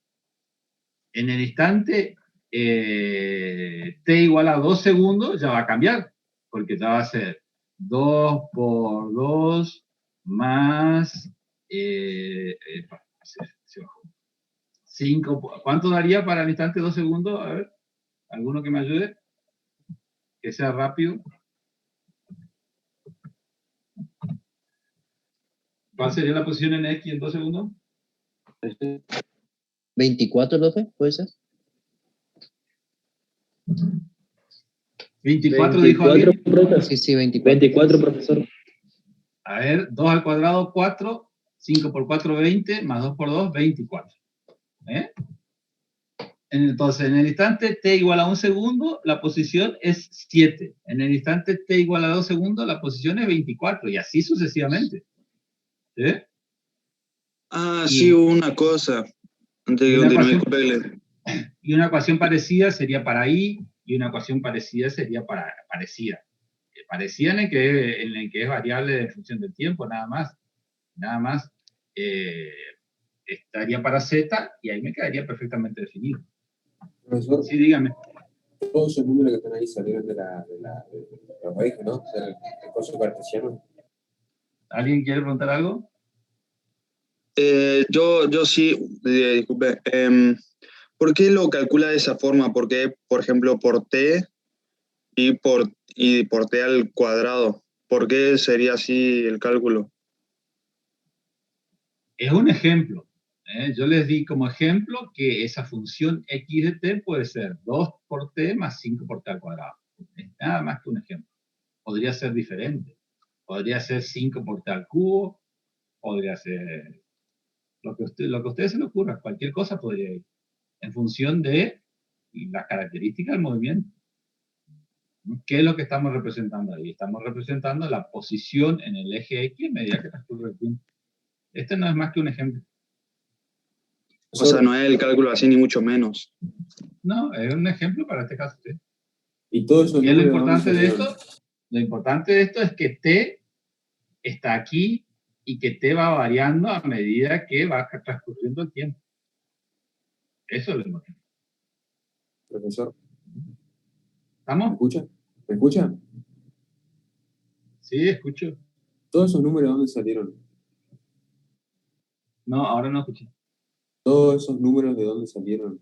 En el instante t igual a 2 segundos, ya va a cambiar, porque ya va a ser 2 por 2 más 5. ¿Cuánto daría para el instante 2 segundos? A ver, ¿alguno que me ayude? Que sea rápido. ¿Cuál sería la posición en x en 2 segundos? 24, ¿12? ¿Puede ser? 24 dijo alguien. Sí, sí, 24. 24, profesor. A ver, 2 al cuadrado, 4. 5 por 4, 20. Más 2 por 2, 24. Entonces, en el instante t igual a 1 segundo, la posición es 7. En el instante t igual a 2 segundos, la posición es 24. Y así sucesivamente. ¿Sí? Sí, una cosa. Antes de continuar, y una ecuación parecida sería para i, y una ecuación parecida sería para parecida. Parecida en el que es variable en función del tiempo, nada más. Nada más estaría para z, y ahí me quedaría perfectamente definido. Profesor, sí, dígame. Todos esos números que están ahí salieron de la raíz, ¿no? Del coso cartesiano. ¿Alguien quiere preguntar algo? Yo sí, disculpe. ¿Por qué lo calcula de esa forma? ¿Por qué, por ejemplo, por t y por t al cuadrado? ¿Por qué sería así el cálculo? Es un ejemplo. Yo les di como ejemplo que esa función x de t puede ser 2 por t más 5 por t al cuadrado. Es nada más que un ejemplo. Podría ser diferente. Podría ser 5 por t al cubo. Podría ser lo que a ustedes se les ocurra. Cualquier cosa podría ir. En función de las características del movimiento. ¿Qué es lo que estamos representando ahí? Estamos representando la posición en el eje X a medida que transcurre el tiempo. Este no es más que un ejemplo. O sea, no es el cálculo así, ni mucho menos. No, es un ejemplo para este caso. ¿Sí? ¿Y todo eso? ¿Qué es lo importante de esto? Lo importante de esto es que t está aquí y que t va variando a medida que va transcurriendo el tiempo. Eso es lo importante. Profesor. ¿Estamos? ¿Me escucha? ¿Me escucha? Sí, escucho. ¿Todos esos números de dónde salieron? No, ahora no escuché. ¿Todos esos números de dónde salieron?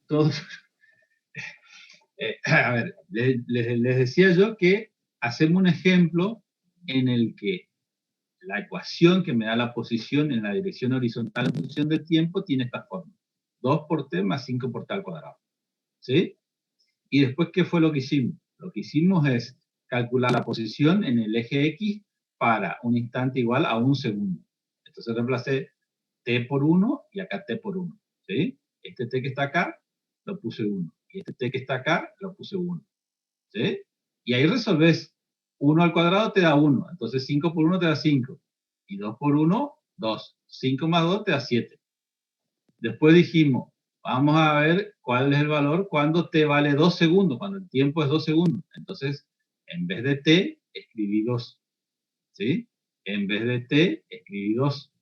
Todos. A ver, les decía yo que hacemos un ejemplo en el que la ecuación que me da la posición en la dirección horizontal en función del tiempo tiene esta forma. 2 por t más 5 por t al cuadrado. ¿Sí? Y después, ¿qué fue lo que hicimos? Lo que hicimos es calcular la posición en el eje X para un instante igual a un segundo. Entonces reemplacé t por 1 y acá t por 1. ¿Sí? Este t que está acá, lo puse 1. Y este t que está acá, lo puse 1. ¿Sí? Y ahí resolves. 1 al cuadrado te da 1. Entonces 5 por 1 te da 5. Y 2 por 1, 2. 5 más 2 te da 7. Después dijimos, vamos a ver cuál es el valor cuando t vale 2 segundos, cuando el tiempo es 2 segundos. Entonces, en vez de t, escribí 2. ¿Sí? En vez de t, escribí 2.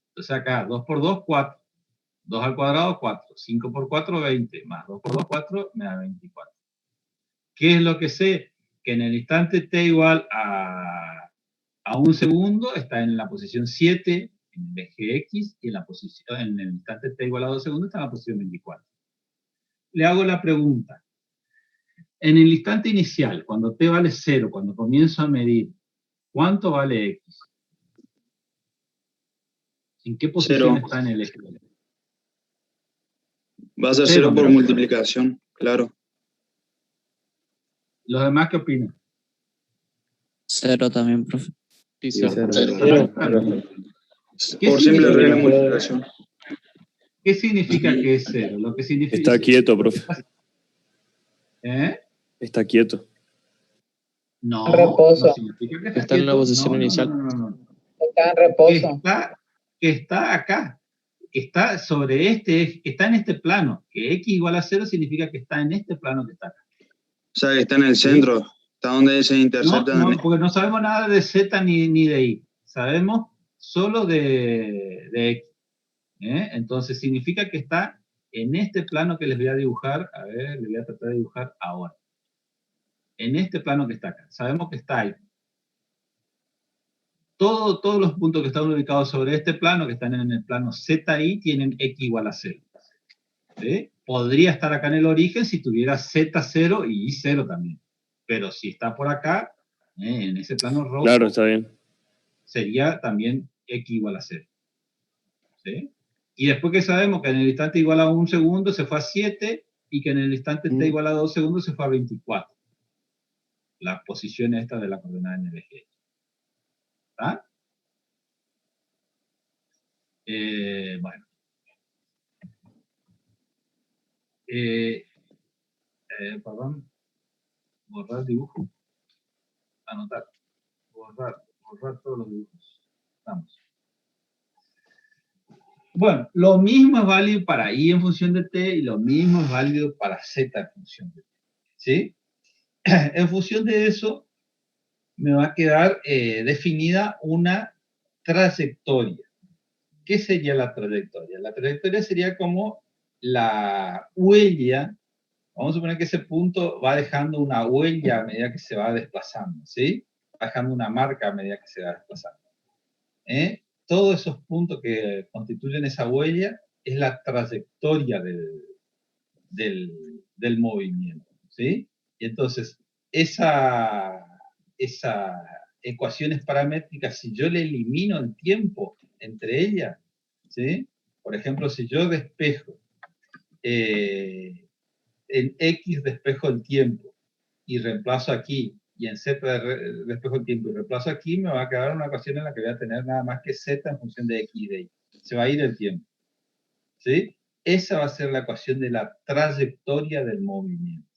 Entonces acá, 2 por 2, 4. 2 al cuadrado, 4. 5 por 4, 20. Más 2 por 2, 4, me da 24. ¿Qué es lo que sé? Que en el instante t igual a un segundo está en la posición 7 en el eje X y en el instante t igual a 2 segundos está en la posición 24. Le hago la pregunta. En el instante inicial, cuando t vale 0, cuando comienzo a medir, ¿cuánto vale X? ¿En qué posición 0. está en el eje? Va a ser 0 por multiplicación, claro. ¿Los demás qué opinan? 0 también, profe. Sí, Sí, 0. 0. Por simple regla de multiplicación. ¿Qué significa que es 0? Lo que significa... Está quieto, profe. ¿Eh? Está quieto. No, Reposo. no significa que Está en la posición inicial. No. Está en reposo. Que está acá. Está sobre este, está en este plano. Que x igual a 0 significa que está en este plano que está acá. O sea, que está en el centro. Está donde se intercepta. No, porque no sabemos nada de z ni de y. Sabemos solo de x. Entonces significa que está en este plano que les voy a dibujar. A ver, les voy a tratar de dibujar ahora. En este plano que está acá. Sabemos que está ahí. Todos los puntos que están ubicados sobre este plano, que están en el plano ZI, tienen x igual a 0. ¿Sí? Podría estar acá en el origen si tuviera Z0 y Y0 también. Pero si está por acá, en ese plano rojo, claro, está bien. Sería también x igual a 0. ¿Sí? Y después que sabemos que en el instante igual a 1 segundo se fue a 7 y que en el instante t igual a 2 segundos se fue a 24. La posición esta de la coordenada en el eje. ¿Está? Bueno. Perdón. Borrar dibujo. Anotar. Borrar todos los dibujos. Vamos. Bueno, lo mismo es válido para i en función de t y lo mismo es válido para z en función de t. ¿Sí? En función de eso, me va a quedar definida una trayectoria. ¿Qué sería la trayectoria? La trayectoria sería como la huella. Vamos a suponer que ese punto va dejando una huella a medida que se va desplazando, ¿sí? Va dejando una marca a medida que se va desplazando. Todos esos puntos que constituyen esa huella es la trayectoria del movimiento, ¿sí? Y entonces, esas ecuaciones paramétricas, si yo le elimino el tiempo entre ellas, ¿sí? Por ejemplo, si yo despejo en X despejo el tiempo y reemplazo aquí, y en Z despejo el tiempo y reemplazo aquí, me va a quedar una ecuación en la que voy a tener nada más que Z en función de X y de Y. Se va a ir el tiempo. ¿Sí? Esa va a ser la ecuación de la trayectoria del movimiento.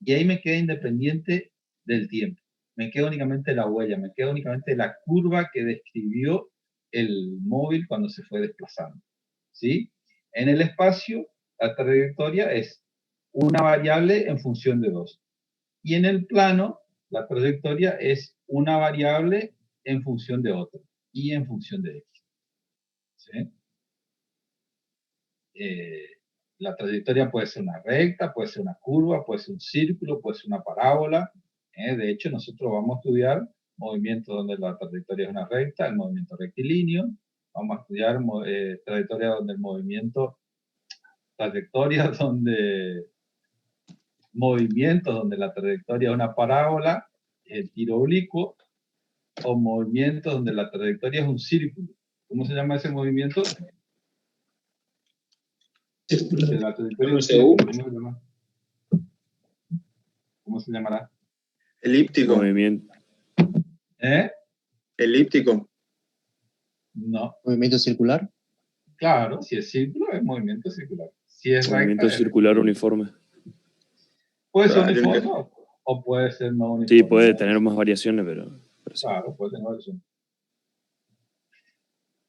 Y ahí me queda independiente del tiempo. Me queda únicamente la huella, me queda únicamente la curva que describió el móvil cuando se fue desplazando. ¿Sí? En el espacio, la trayectoria es una variable en función de 2. Y en el plano, la trayectoria es una variable en función de otra. Y en función de x. ¿Sí? La trayectoria puede ser una recta, puede ser una curva, puede ser un círculo, puede ser una parábola. De hecho, nosotros vamos a estudiar movimiento donde la trayectoria es una recta, el movimiento rectilíneo. Vamos a estudiar trayectorias donde el movimiento, trayectorias donde movimientos donde la trayectoria es una parábola, el tiro oblicuo, o movimientos donde la trayectoria es un círculo. ¿Cómo se llama ese movimiento? De la trayectoria es un círculo. ¿Cómo se llamará? Elíptico. Movimiento. Elíptico. No. ¿Movimiento circular? Claro, si es círculo, es movimiento circular. Si es Movimiento recta, circular uniforme. puede ser uniforme o puede ser no uniforme. Sí, puede tener más variaciones, pero sí. Claro, puede tener variaciones.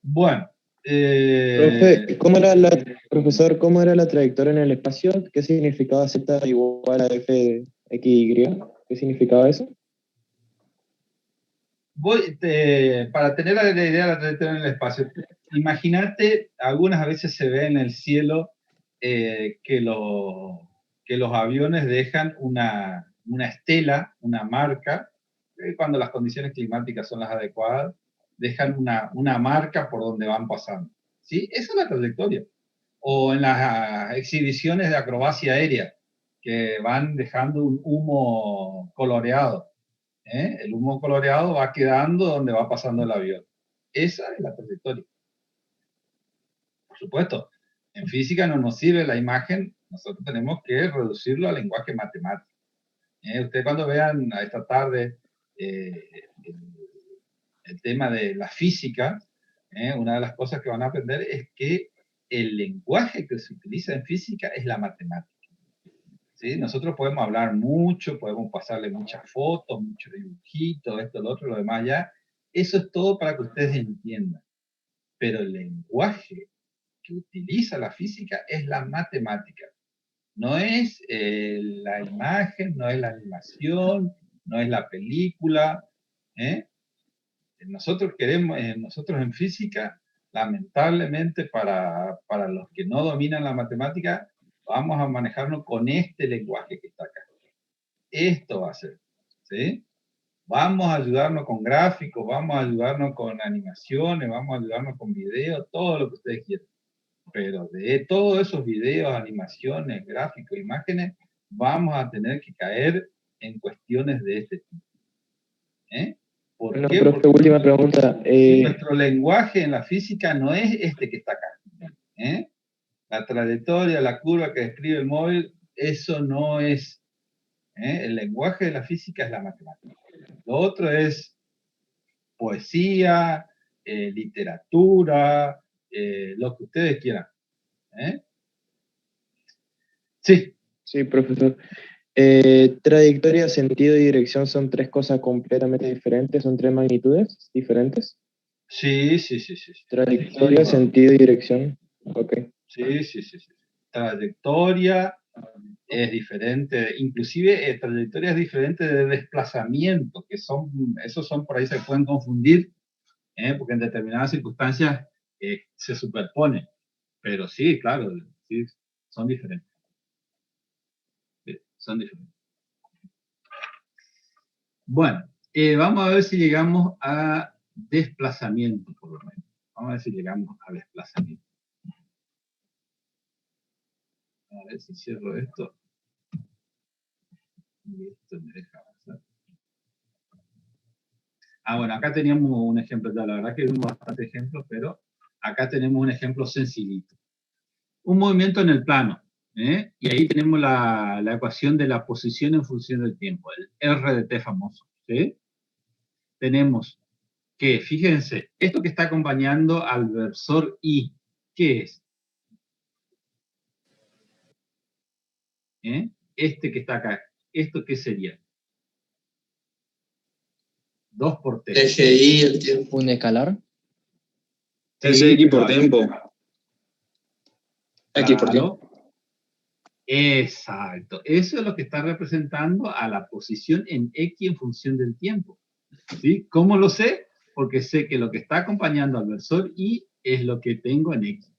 Bueno. Profe, profesor, ¿cómo era la trayectoria en el espacio? ¿Qué significaba Z igual a F de X, Y? ¿Qué significaba eso? Para tener la idea de la trayectoria en el espacio, imagínate, algunas veces se ve en el cielo que los aviones dejan una estela, una marca, cuando las condiciones climáticas son las adecuadas, dejan una marca por donde van pasando. ¿Sí? Esa es la trayectoria. O en las exhibiciones de acrobacia aérea, que van dejando un humo coloreado. El humo coloreado va quedando donde va pasando el avión. Esa es la trayectoria. Por supuesto, en física no nos sirve la imagen, nosotros tenemos que reducirlo al lenguaje matemático. Ustedes cuando vean a esta tarde el tema de la física, una de las cosas que van a aprender es que el lenguaje que se utiliza en física es la matemática. ¿Sí? Nosotros podemos hablar mucho, podemos pasarle muchas fotos, muchos dibujitos, esto, lo otro, lo demás ya. Eso es todo para que ustedes entiendan. Pero el lenguaje que utiliza la física es la matemática. No es la imagen, no es la animación, no es la película. Nosotros en física, lamentablemente para los que no dominan la matemática, vamos a manejarnos con este lenguaje que está acá. Esto va a ser, ¿sí? Vamos a ayudarnos con gráficos, vamos a ayudarnos con animaciones, vamos a ayudarnos con videos, todo lo que ustedes quieran. Pero de todos esos videos, animaciones, gráficos, imágenes, vamos a tener que caer en cuestiones de este tipo. ¿Por qué? Profe, porque última pregunta. Nuestro lenguaje en la física no es este que está acá. La trayectoria, la curva que describe el móvil, eso no es. El lenguaje de la física es la matemática. Lo otro es poesía, literatura, lo que ustedes quieran. Sí. Sí, profesor. Trayectoria, sentido y dirección son tres cosas completamente diferentes, son tres magnitudes diferentes. Sí. Trayectoria, sentido y dirección. Ok. Sí. Trayectoria es diferente, inclusive trayectoria es diferente de desplazamiento, que esos son por ahí se pueden confundir, porque en determinadas circunstancias se superponen. Pero sí, claro, sí, son diferentes. Son diferentes. Bueno, vamos a ver si llegamos a desplazamiento, por lo menos. Vamos a ver si llegamos a desplazamiento. A ver si cierro esto. Y esto me deja avanzar. Bueno, acá teníamos un ejemplo, ya la verdad que vimos bastantes ejemplos, pero acá tenemos un ejemplo sencillito. Un movimiento en el plano, y ahí tenemos la ecuación de la posición en función del tiempo, el R de T famoso, ¿sí? Tenemos que, fíjense, esto que está acompañando al versor I, ¿qué es? Este que está acá, ¿esto qué sería? 2 por T. SI, el tiempo. ¿Un escalar? X por tiempo. X por tiempo. Exacto. Eso es lo que está representando a la posición en X en función del tiempo. ¿Sí? ¿Cómo lo sé? Porque sé que lo que está acompañando al versor Y es lo que tengo en X.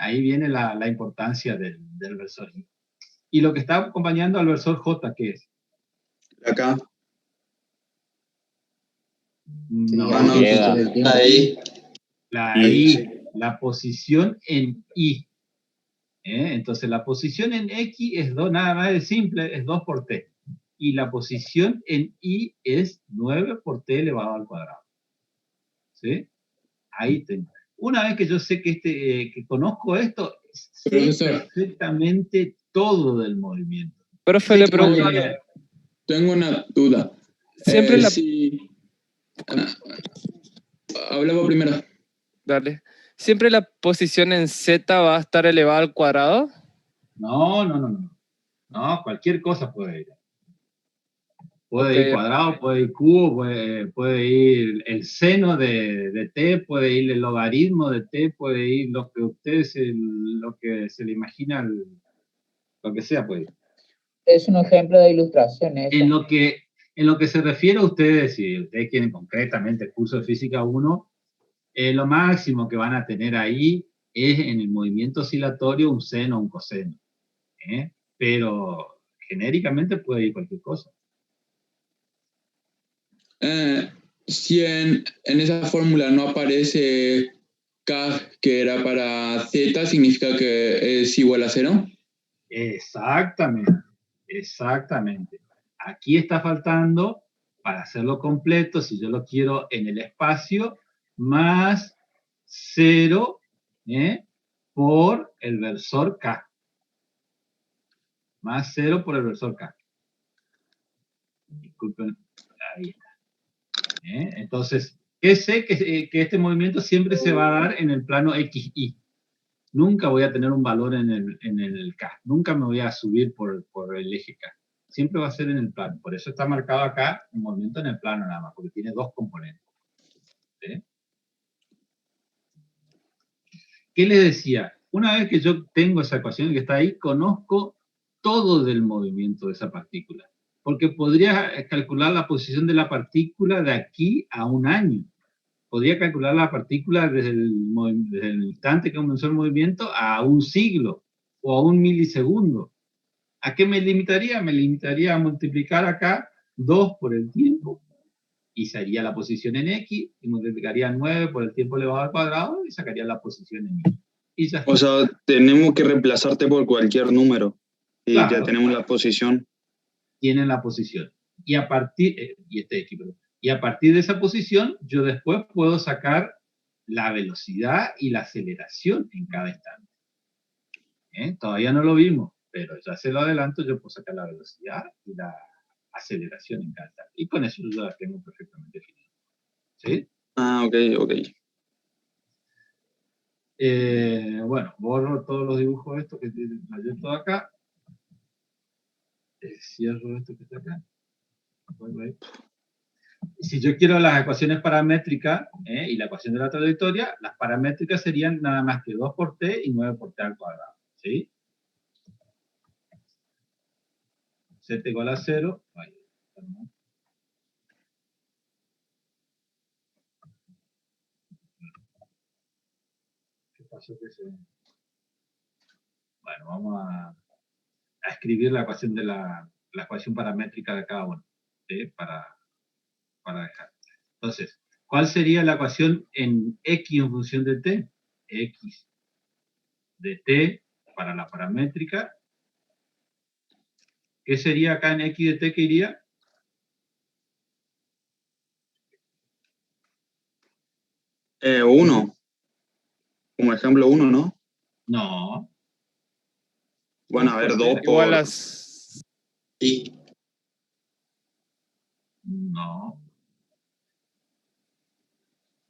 Ahí viene la importancia del versor Y. ¿Y lo que está acompañando al versor J qué es? Acá. No, Ah, no, Función del tiempo. ahí. la posición en Y. Entonces la posición en X es 2, nada más de simple, es 2 por T. Y la posición en Y es 9 por T elevado al cuadrado. ¿Sí? Ahí tengo. Una vez que yo sé que conozco esto, sé perfectamente todo del movimiento. Profe, le pregunto. Tengo una duda. Siempre Hablaba primero. Dale. ¿Siempre la posición en Z va a estar elevada al cuadrado? No. No, cualquier cosa puede ir. Puede ir cuadrado, puede ir cubo, puede ir el seno de T, puede ir el logaritmo de T, puede ir lo que ustedes, lo que se le imagina, lo que sea puede ir. Es un ejemplo de ilustración eso. En lo que se refiere a ustedes, si ustedes quieren concretamente el curso de física 1, lo máximo que van a tener ahí es en el movimiento oscilatorio un seno o un coseno. Pero genéricamente puede ir cualquier cosa. Si en esa fórmula no aparece K, que era para Z, ¿significa que es igual a 0? Exactamente. Aquí está faltando, para hacerlo completo, si yo lo quiero en el espacio, más 0 por el versor K. Más 0 por el versor K. Disculpen, ahí está. Entonces, sé que este movimiento siempre se va a dar en el plano XY. Nunca voy a tener un valor en el K. Nunca me voy a subir por el eje K. Siempre va a ser en el plano. Por eso está marcado acá un movimiento en el plano nada más, porque tiene 2 componentes. ¿Sí? ¿Qué les decía? Una vez que yo tengo esa ecuación que está ahí, conozco todo del movimiento de esa partícula. Porque podría calcular la posición de la partícula de aquí a un año. Podría calcular la partícula desde el instante que comenzó el movimiento a un siglo o a un milisegundo. ¿A qué me limitaría? Me limitaría a multiplicar acá 2 por el tiempo y sería la posición en X, y multiplicaría 9 por el tiempo elevado al cuadrado y sacaría la posición en Y. Y ya está. O sea, tenemos que reemplazarte por cualquier número y Claro. ya tenemos la posición. Tienen la posición. Y a partir, y a partir de esa posición, yo después puedo sacar la velocidad y la aceleración en cada instante. Todavía no lo vimos, pero ya se lo adelanto, yo puedo sacar la velocidad y la aceleración en cada instante. Y con eso yo la tengo perfectamente definida. ¿Sí? Ah, ok. Bueno, borro todos los dibujos estos que tienen todo acá. Cierro esto que está acá. Si yo quiero las ecuaciones paramétricas y la ecuación de la trayectoria, las paramétricas serían nada más que 2 por t y 9 por t al cuadrado. ¿Sí? Z igual a 0. ¿Qué pasó? Bueno, vamos a escribir la ecuación de la ecuación paramétrica de cada uno. ¿Sí? Para dejar. Entonces, ¿cuál sería la ecuación en X en función de t? X de t para la paramétrica. ¿Qué sería acá en X de t que iría? Uno. Como ejemplo 1, ¿no? No. Bueno, a ver, 2 por... Igual las... Y... No.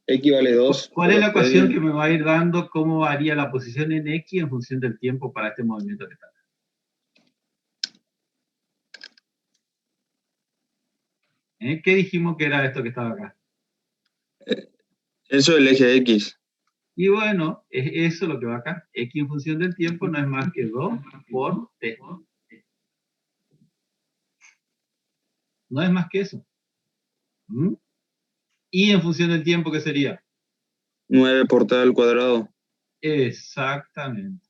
X vale 2. ¿Cuál es la ecuación que me va a ir dando cómo varía la posición en X en función del tiempo para este movimiento que está acá? ¿Qué dijimos que era esto que estaba acá? Eso es el eje X. Y bueno, es eso lo que va acá. X en función del tiempo no es más que 2 por t. No es más que eso. Y en función del tiempo, ¿qué sería? 9 por t al cuadrado. Exactamente.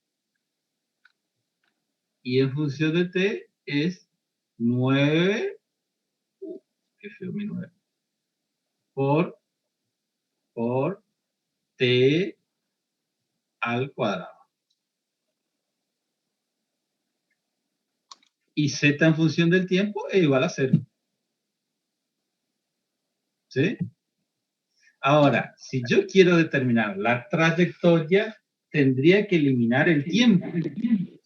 Y en función de t es 9. Qué feo mi 9. por t al cuadrado. Y z en función del tiempo es igual a 0. ¿Sí? Ahora, si yo quiero determinar la trayectoria, tendría que eliminar el tiempo.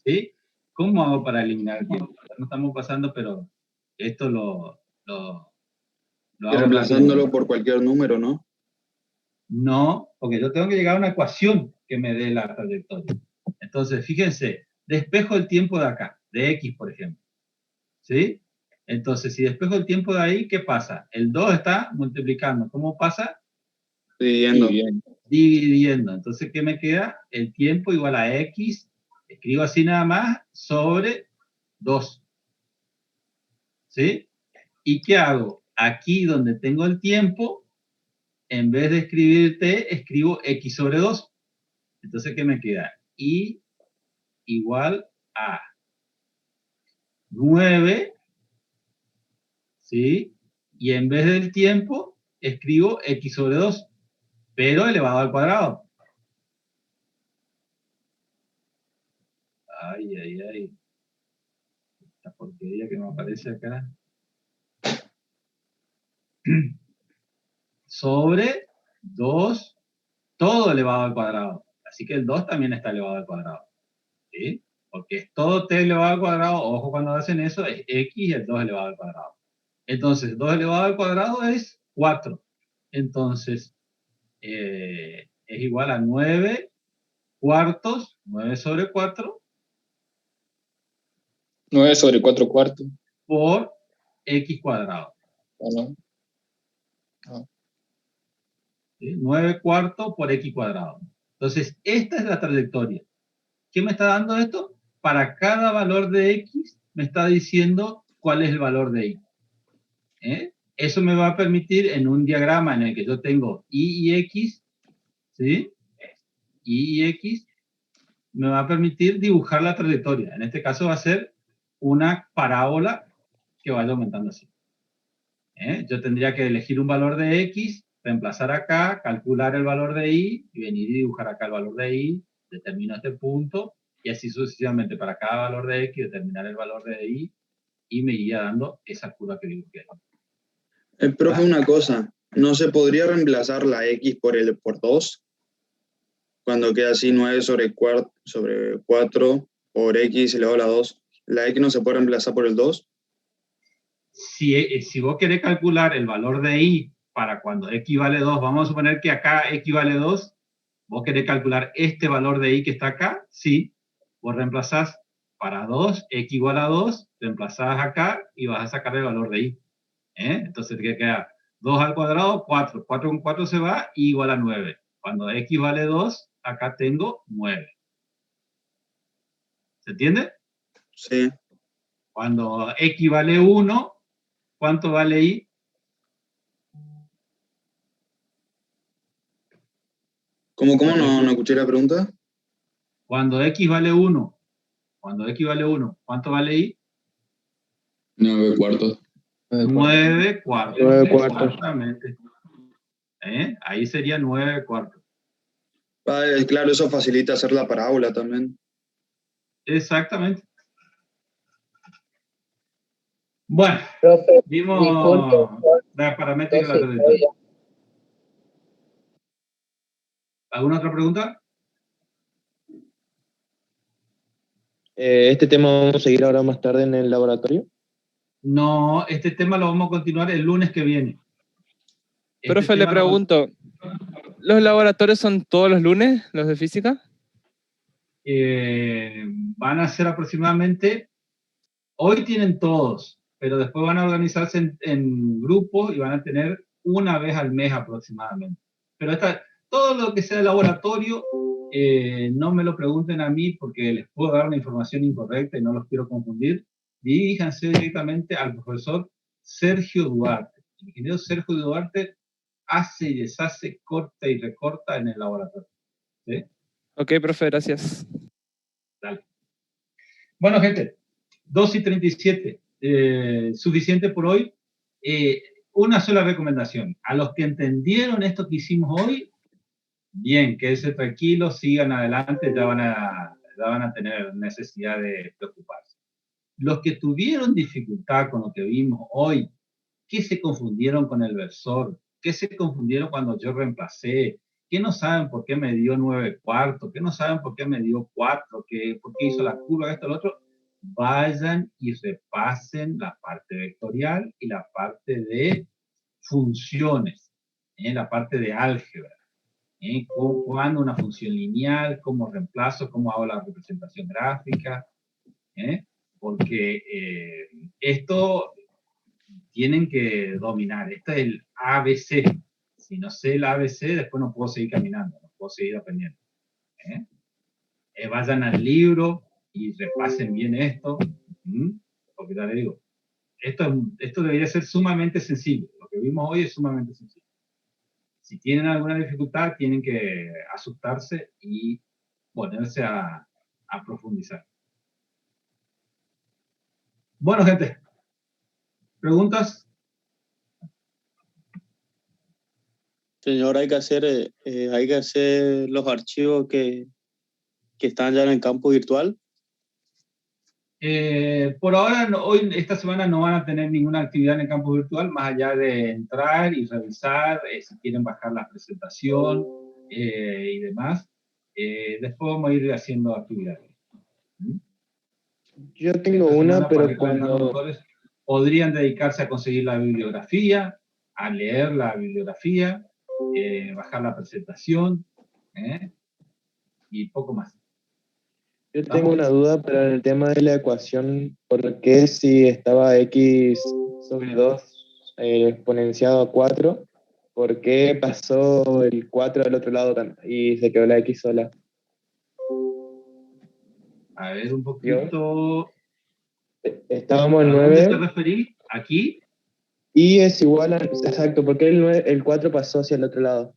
¿Sí? ¿Cómo hago para eliminar el tiempo? No estamos pasando, pero esto lo Y hago reemplazándolo rápido. por cualquier número, ¿no? No, porque yo tengo que llegar a una ecuación que me dé la trayectoria. Entonces, fíjense, despejo el tiempo de acá, de x, por ejemplo. ¿Sí? Entonces, si despejo el tiempo de ahí, ¿qué pasa? El 2 está multiplicando. ¿Cómo pasa? Dividiendo. Dividiendo. Entonces, ¿qué me queda? El tiempo igual a x, escribo así nada más, sobre 2. ¿Sí? ¿Y qué hago? Aquí donde tengo el tiempo, en vez de escribir t, escribo x sobre 2. Entonces, ¿qué me queda? Y igual a 9, ¿sí? Y en vez del tiempo, escribo x sobre 2, pero elevado al cuadrado. Ay, ay, ay. Esta porquería que me aparece acá. Sobre 2, todo elevado al cuadrado. Así que el 2 también está elevado al cuadrado. ¿Sí? Porque es todo t elevado al cuadrado. Ojo cuando hacen eso, es x y el 2 elevado al cuadrado. Entonces, 2 elevado al cuadrado es 4. Entonces, es igual a 9 cuartos, 9 sobre 4. 9 sobre 4 cuartos. Por x cuadrado. ¿O no? ¿Sí? 9 cuartos por x cuadrado. Entonces, esta es la trayectoria. ¿Qué me está dando esto? Para cada valor de x, me está diciendo cuál es el valor de y. Eso me va a permitir en un diagrama en el que yo tengo y x, ¿sí? Y x, me va a permitir dibujar la trayectoria. En este caso va a ser una parábola que vaya aumentando así. Yo tendría que elegir un valor de x, reemplazar acá, calcular el valor de y venir y dibujar acá el valor de y, determino este punto, y así sucesivamente para cada valor de x, determinar el valor de y me iría dando esa curva que dibujé. Profe, una cosa, ¿no se podría reemplazar la x por 2? Cuando queda así 9 sobre 4 por x elevado a la 2, ¿la x no se puede reemplazar por el 2? Si vos querés calcular el valor de y para cuando x vale 2, vamos a suponer que acá x vale 2, vos querés calcular este valor de y que está acá, sí, vos reemplazás para 2, x igual a 2, reemplazás acá y vas a sacar el valor de y. Entonces te queda 2 al cuadrado, 4. 4 con 4 se va, y igual a 9. Cuando x vale 2, acá tengo 9. ¿Se entiende? Sí. Cuando x vale 1, ¿cuánto vale y? ¿Cómo no escuché la pregunta? Cuando x vale 1, ¿cuánto vale y? 9 cuartos. 9 cuartos. 9 cuartos. Exactamente. Ahí sería 9 cuartos. Claro, eso facilita hacer la parábola también. Exactamente. Bueno, Profe, vimos disculpe, la paramétrica de la entonces, trayectoria. ¿Alguna otra pregunta? ¿Este tema vamos a seguir ahora más tarde en el laboratorio? No, este tema lo vamos a continuar el lunes que viene. Profe, le pregunto, ¿los laboratorios son todos los lunes, los de física? Van a ser aproximadamente, hoy tienen todos, pero después van a organizarse en grupos y van a tener una vez al mes aproximadamente. Pero todo lo que sea de laboratorio, no me lo pregunten a mí porque les puedo dar una información incorrecta y no los quiero confundir. Diríjanse directamente al profesor Sergio Duarte. El ingeniero Sergio Duarte hace y deshace, corta y recorta en el laboratorio. ¿Sí? Ok, profe, gracias. Dale. Bueno, gente, 2:37. Suficiente por hoy. una sola recomendación. A los que entendieron esto que hicimos hoy, bien, quédense tranquilos, sigan adelante, ya van a tener necesidad de preocuparse. Los que tuvieron dificultad con lo que vimos hoy, que se confundieron con el versor, que se confundieron cuando yo reemplacé, que no saben por qué me dio 9/4, que no saben por qué me dio 4, que por qué hizo la curva, esto, lo otro, vayan y repasen la parte vectorial y la parte de funciones, la parte de álgebra. Cuando una función lineal, cómo reemplazo, cómo hago la representación gráfica, porque esto tienen que dominar. Esto es el ABC. Si no sé el ABC, después no puedo seguir caminando, no puedo seguir aprendiendo. Vayan al libro y repasen bien esto, porque ya les digo, esto debería ser sumamente sencillo. Lo que vimos hoy es sumamente sencillo. Si tienen alguna dificultad, tienen que asustarse y ponerse a profundizar. Bueno, gente, ¿preguntas? Señor, hay que hacer los archivos que están ya en el campo virtual. Por ahora, hoy, esta semana no van a tener ninguna actividad en el campo virtual, más allá de entrar y revisar, si quieren bajar la presentación y demás. Después vamos a ir haciendo actividades. Yo tengo una, pero cuando podrían dedicarse a conseguir la bibliografía, a leer la bibliografía, bajar la presentación, y poco más. Yo tengo una duda para el tema de la ecuación, ¿por qué si estaba x sobre 2 exponenciado a 4, por qué pasó el 4 al otro lado y se quedó la x sola? A ver, un poquito. Estábamos en ¿A 9. dónde te referís? ¿Aquí? Y es igual a... Exacto, ¿por qué el 4 pasó hacia el otro lado?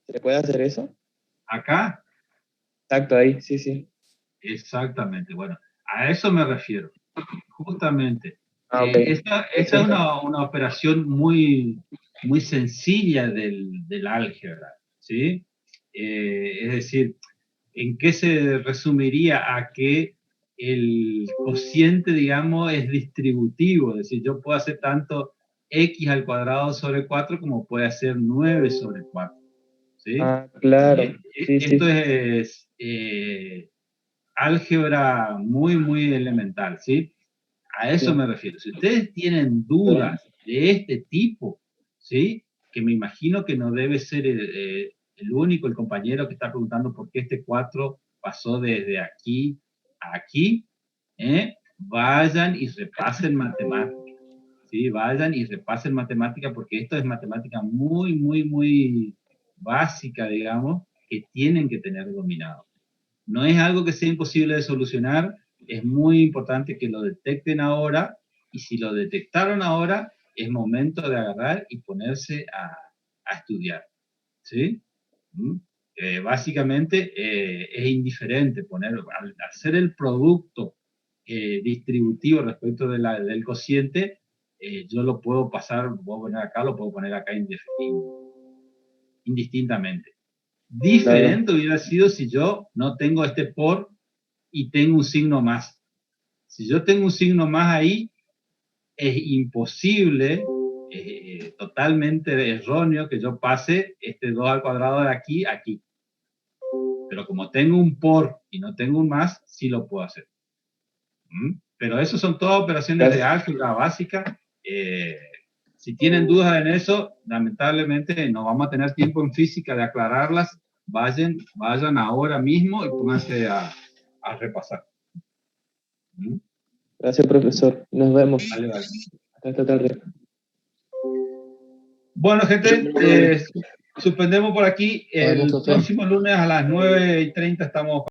¿Se puede hacer eso? ¿Acá? Exacto, ahí, sí, sí. Exactamente, bueno, a eso me refiero, justamente. Okay. Esta es una operación muy sencilla del álgebra, ¿sí? Es decir, ¿en qué se resumiría? A que el cociente, digamos, es distributivo, es decir, yo puedo hacer tanto x al cuadrado sobre 4 como puede hacer 9 sobre 4, ¿sí? Claro. Esto es álgebra muy elemental, ¿sí? A eso me refiero. Si ustedes tienen dudas de este tipo, ¿sí? Que me imagino que no debe ser el único, el compañero que está preguntando por qué este 4 pasó desde aquí a aquí, vayan y repasen matemática, ¿sí? Vayan y repasen matemática, porque esto es matemática muy básica, digamos, que tienen que tener dominado. No es algo que sea imposible de solucionar, es muy importante que lo detecten ahora, y si lo detectaron ahora, es momento de agarrar y ponerse a estudiar, ¿sí? Básicamente es indiferente al hacer el producto distributivo respecto del cociente, yo lo puedo pasar, lo puedo poner acá, lo puedo poner acá indistintamente. Diferente hubiera sido si yo no tengo este por y tengo un signo más. Si yo tengo un signo más ahí, es imposible, totalmente erróneo que yo pase este 2 al cuadrado de aquí a aquí. Pero como tengo un por y no tengo un más, sí lo puedo hacer. Pero eso son todas operaciones de álgebra básica. Si tienen dudas en eso, lamentablemente no vamos a tener tiempo en física de aclararlas. Vayan ahora mismo y pónganse a repasar. Gracias, profesor. Nos vemos. Vale. Hasta esta tarde. Bueno, gente, suspendemos por aquí. El próximo lunes a las 9:30 estamos